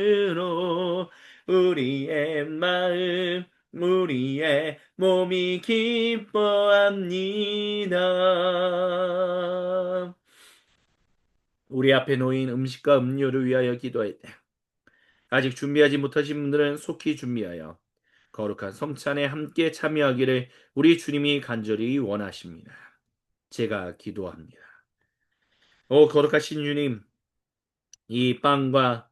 우리의 마음 우리의 몸이 기뻐합니다. 우리 앞에 놓인 음식과 음료를 위하여 기도할 때, 아직 준비하지 못하신 분들은 속히 준비하여 거룩한 성찬에 함께 참여하기를 우리 주님이 간절히 원하십니다. 제가 기도합니다. 오 거룩하신 주님, 이 빵과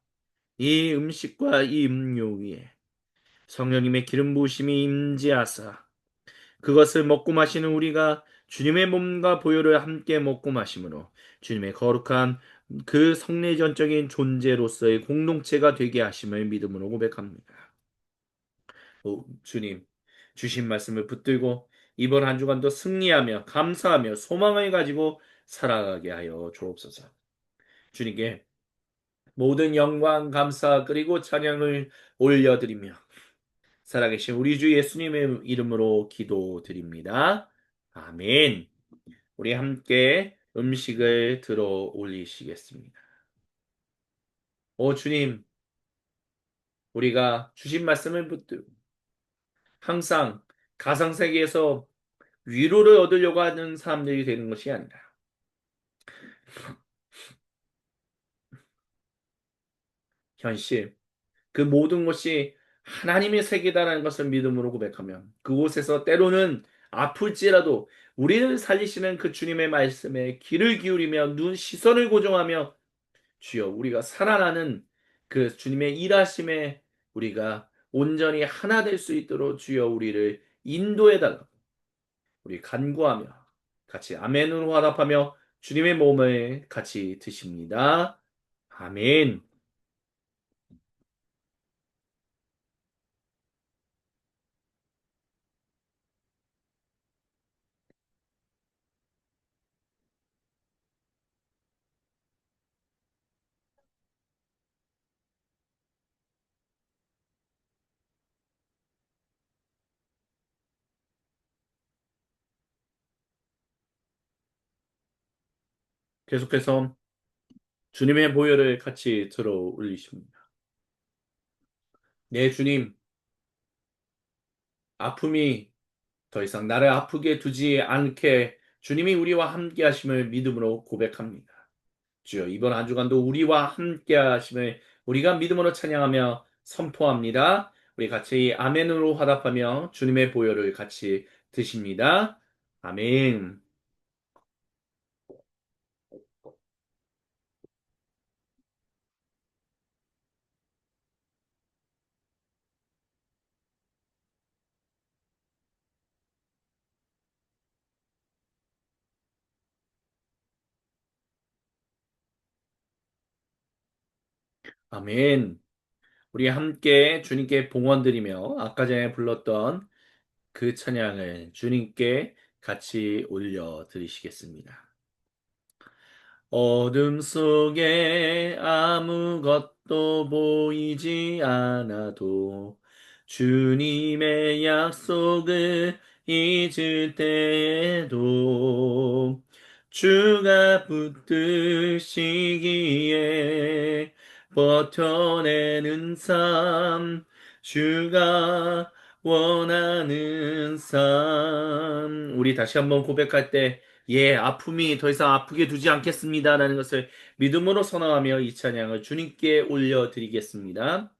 이 음식과 이 음료 위에 성령님의 기름 부으심이 임재하사 그것을 먹고 마시는 우리가 주님의 몸과 보혈을 함께 먹고 마심으로 주님의 거룩한 그 성례전적인 존재로서의 공동체가 되게 하심을 믿음으로 고백합니다. 오, 주님, 주신 말씀을 붙들고 이번 한 주간도 승리하며 감사하며 소망을 가지고 살아가게 하여 주옵소서. 주님께 모든 영광, 감사 그리고 찬양을 올려드리며 살아계신 우리 주 예수님의 이름으로 기도드립니다. 아멘. 우리 함께 음식을 들어 올리시겠습니다. 오 주님, 우리가 주신 말씀을 붙들고 항상 가상세계에서 위로를 얻으려고 하는 사람들이 되는 것이 아니라 현실, 그 모든 것이 하나님의 세계다라는 것을 믿음으로 고백하면 그곳에서 때로는 아플지라도 우리를 살리시는 그 주님의 말씀에 귀를 기울이며 시선을 고정하며 주여 우리가 살아나는 그 주님의 일하심에 우리가 온전히 하나 될 수 있도록 주여 우리를 인도해 달라고 우리 간구하며 같이 아멘으로 화답하며 주님의 몸을 같이 드십니다. 아멘. 계속해서 주님의 보혈을 같이 들어 올리십니다. 네, 주님, 아픔이 더 이상 나를 아프게 두지 않게 주님이 우리와 함께 하심을 믿음으로 고백합니다. 주여, 이번 한 주간도 우리와 함께 하심을 우리가 믿음으로 찬양하며 선포합니다. 우리 같이 아멘으로 화답하며 주님의 보혈을 같이 드십니다. 아멘. 아멘. 우리 함께 주님께 봉헌드리며 아까 전에 불렀던 그 찬양을 주님께 같이 올려 드리시겠습니다. 어둠 속에 아무것도 보이지 않아도 주님의 약속을 잊을 때에도 주가 붙드시기에 버텨내는 삶, 주가 원하는 삶. 우리 다시 한번 고백할 때, 예, 아픔이 더 이상 아프게 두지 않겠습니다라는 것을 믿음으로 선언하며 이 찬양을 주님께 올려드리겠습니다.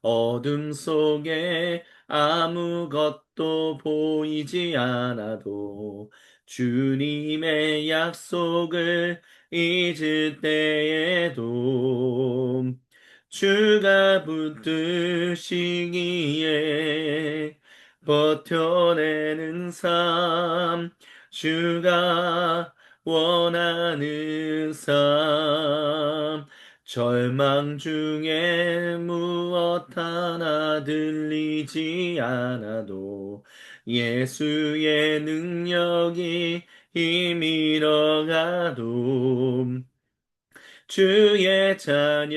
어둠 속에 아무것도 보이지 않아도 주님의 약속을 잊을 때에도 주가 붙드시기에 버텨내는 삶, 주가 원하는 삶, 절망 중에 무엇 하나 들리지 않아도 예수의 능력이 힘이러 가도 주의 자녀이기에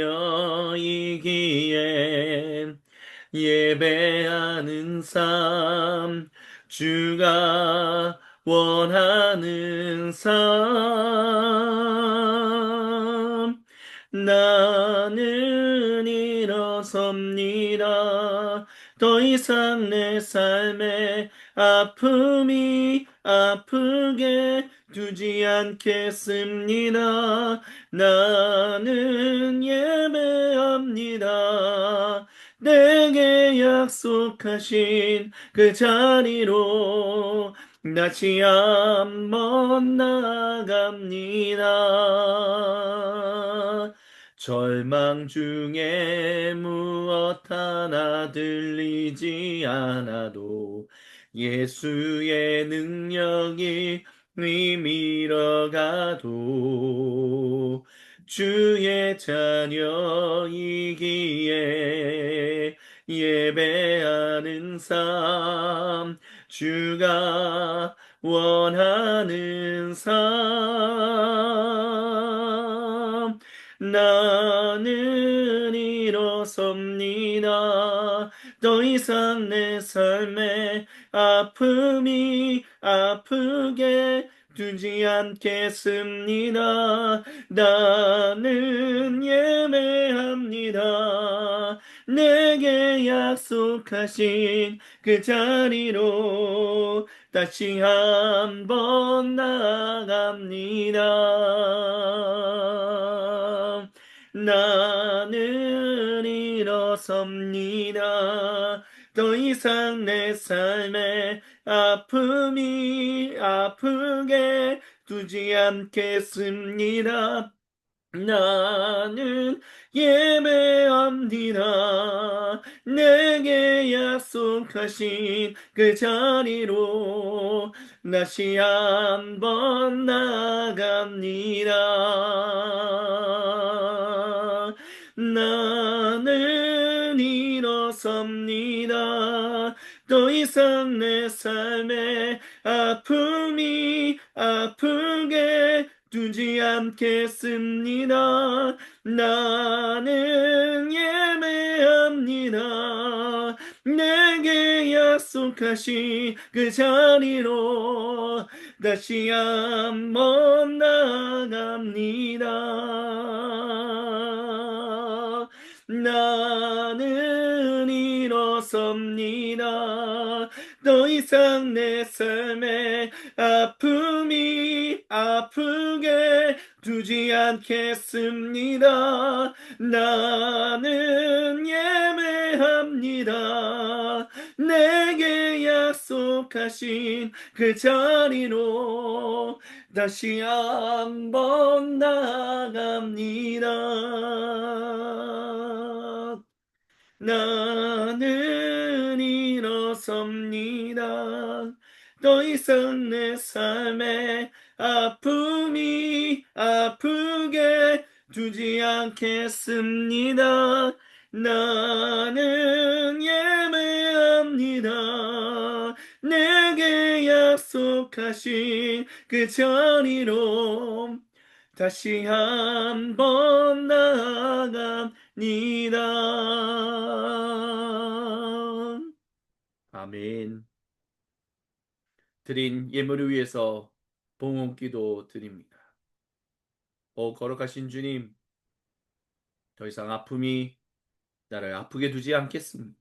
예배하는 삶, 주가 원하는 삶, 나는 일어섭니다. 더 이상 내 삶에 아픔이 아프게 두지 않겠습니다. 나는 예배합니다. 내게 약속하신 그 자리로 다시 한번 나아갑니다. 절망 중에 무엇 하나 들리지 않아도 예수의 능력이 의미러 가도 주의 자녀이기에 예배하는 삶, 주가 원하는 삶, 나는 일어섭니다. 더 이상 내 삶에 아픔이 아프게 두지 않겠습니다. 나는 예배합니다. 내게 약속하신 그 자리로 다시 한번 나아갑니다. 나는 일어섭니다. 더 이상 내 삶에 아픔이 아프게 두지 않겠습니다. 나는 예배합니다. 내게 약속하신 그 자리로 다시 한번 나갑니다. 나는 일어섭니다. 더 이상 내 삶에 아픔이 아프게 두지 않겠습니다. 나는 예배합니다. 내게 약속하신 그 자리로 다시 한번 나갑니다. 나는 일어섭니다. 더 이상 내 삶에 아픔이 아프게 두지 않겠습니다. 나는 예배합니다. 내게 약속하신 그 자리로 다시 한번 나갑니다. 나는 일어섭니다. 더 이상 내 삶에 아픔이 아프게 두지 않겠습니다. 나는 예배합니다. 내게 약속하신 그 자리로 다시 한번 나아갑니다. 아멘. 드린 예물을 위해서 봉헌기도 드립니다. 거룩하신 주님, 더 이상 아픔이 나를 아프게 두지 않겠습니다.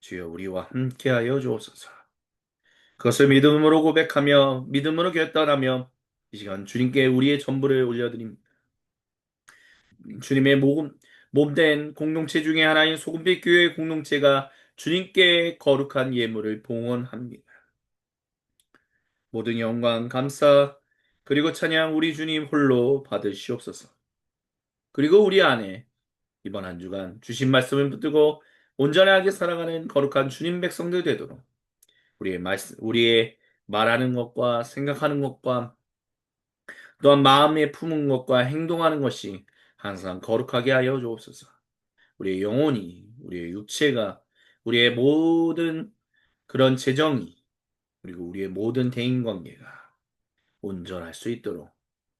주여 우리와 함께하여 주옵소서. 그것을 믿음으로 고백하며 믿음으로 결단하며 이 시간 주님께 우리의 전부를 올려드립니다. 주님의 몸된 공동체 중에 하나인 소금빛 교회 공동체가 주님께 거룩한 예물을 봉헌합니다. 모든 영광, 감사, 그리고 찬양 우리 주님 홀로 받으시옵소서. 그리고 우리 안에 이번 한 주간 주신 말씀을 붙들고 온전하게 살아가는 거룩한 주님 백성들 되도록 우리의 말하는 것과 생각하는 것과 또한 마음에 품은 것과 행동하는 것이 항상 거룩하게 하여 주옵소서. 우리의 영혼이, 우리의 육체가, 우리의 모든 그런 재정이, 그리고 우리의 모든 대인관계가 온전할 수 있도록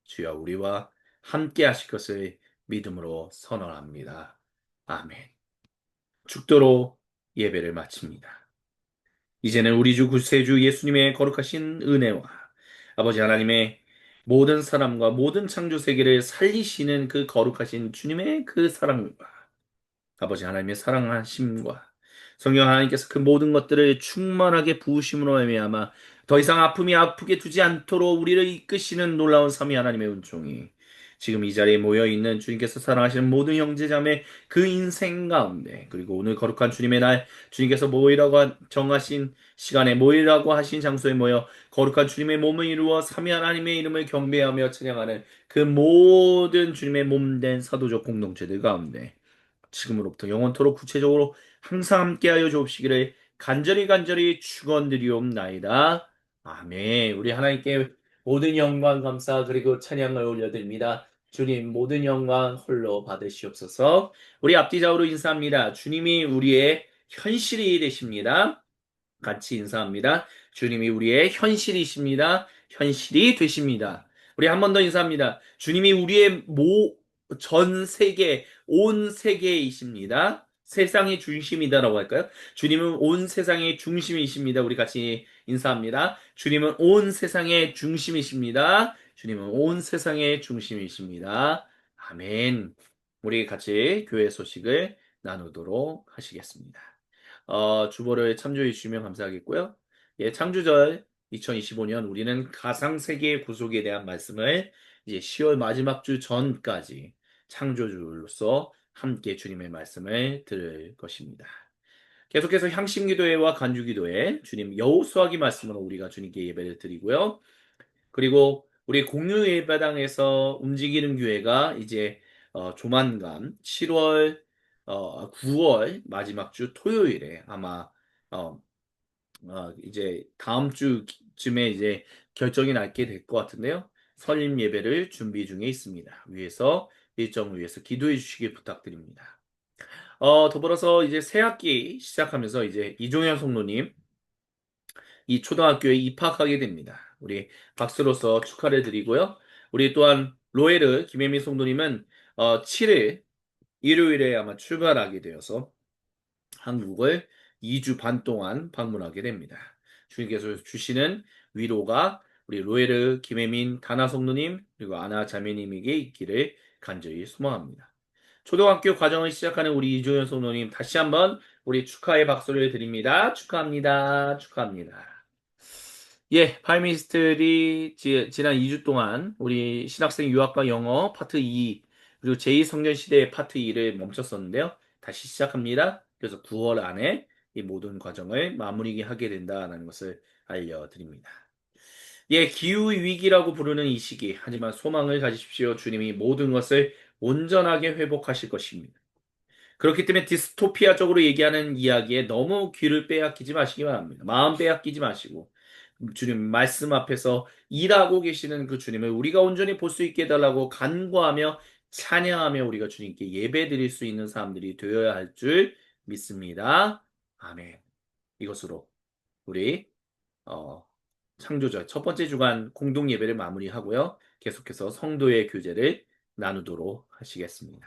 주여 우리와 함께 하실 것을 믿음으로 선언합니다. 아멘. 축도로 예배를 마칩니다. 이제는 우리 주 구세주 예수님의 거룩하신 은혜와 아버지 하나님의 모든 사람과 모든 창조 세계를 살리시는 그 거룩하신 주님의 그 사랑과 아버지 하나님의 사랑하심과 성령 하나님께서 그 모든 것들을 충만하게 부으심으로 말미암아 더 이상 아픔이 아프게 두지 않도록 우리를 이끄시는 놀라운 삼위 하나님의 은총이 지금 이 자리에 모여 있는 주님께서 사랑하시는 모든 형제자매 그 인생 가운데 그리고 오늘 거룩한 주님의 날 주님께서 모이라고 정하신 시간에 모이라고 하신 장소에 모여 거룩한 주님의 몸을 이루어 삼위 하나님의 이름을 경배하며 찬양하는 그 모든 주님의 몸된 사도적 공동체들 가운데 지금으로부터 영원토록 구체적으로 항상 함께하여 주옵시기를 간절히 축원드리옵나이다. 아멘. 우리 하나님께 모든 영광 감사 그리고 찬양을 올려드립니다. 주님 모든 영광 홀로 받으시옵소서. 우리 앞뒤좌우로 인사합니다. 주님이 우리의 현실이 되십니다. 같이 인사합니다. 주님이 우리의 현실이십니다. 현실이 되십니다. 우리 한 번 더 인사합니다. 주님이 우리의 전 세계, 온 세계이십니다. 세상의 중심이다라고 할까요? 주님은 온 세상의 중심이십니다. 우리 같이 인사합니다. 주님은 온 세상의 중심이십니다. 주님은 온 세상의 중심이십니다. 아멘. 우리 같이 교회 소식을 나누도록 하시겠습니다. 주보를 참조해 주시면 감사하겠고요. 예, 창조절 2025년 우리는 가상세계의 구속에 대한 말씀을 이제 10월 마지막 주 전까지 창조주로서 함께 주님의 말씀을 들을 것입니다. 계속해서 향신기도회와 간주기도회, 주님 여호수아기 말씀으로 우리가 주님께 예배를 드리고요. 그리고 우리 공유 예배당에서 움직이는 교회가 이제 조만간 7월 9월 마지막 주 토요일에 아마 어, 이제 다음 주쯤에 이제 결정이 나게 될 것 같은데요. 설립 예배를 준비 중에 있습니다. 위에서 일정을 위해서 기도해 주시길 부탁드립니다. 더불어서 이제 새 학기 시작하면서 이제 이종현 성도님 이 초등학교에 입학하게 됩니다. 우리 박수로서 축하를 드리고요. 우리 또한 로에르 김혜미 성도님은 7일 일요일에 아마 출발하게 되어서 한국을 2주 반 동안 방문하게 됩니다. 주님께서 주시는 위로가 우리 로에르 김혜민 다나 성도님 그리고 아나 자매님에게 있기를 간절히 소망합니다. 초등학교 과정을 시작하는 우리 이조연 성도님 다시 한번 우리 축하의 박수를 드립니다. 축하합니다. 축하합니다. 예, 파이미스트리 지난 2주 동안 우리 신학생 유학과 영어 파트 2 그리고 제2성전시대 파트 2를 멈췄었는데요. 다시 시작합니다. 그래서 9월 안에 이 모든 과정을 마무리하게 된다는 것을 알려드립니다. 예, 기후 위기라고 부르는 이 시기 하지만 소망을 가지십시오. 주님이 모든 것을 온전하게 회복하실 것입니다. 그렇기 때문에 디스토피아적으로 얘기하는 이야기에 너무 귀를 빼앗기지 마시기 바랍니다. 마음 빼앗기지 마시고 주님 말씀 앞에서 일하고 계시는 그 주님을 우리가 온전히 볼 수 있게 해달라고 간구하며 찬양하며 우리가 주님께 예배 드릴 수 있는 사람들이 되어야 할 줄 믿습니다. 아멘. 이것으로 우리 어, 창조절 첫 번째 주간 공동 예배를 마무리하고요. 계속해서 성도의 교제를 나누도록 하시겠습니다.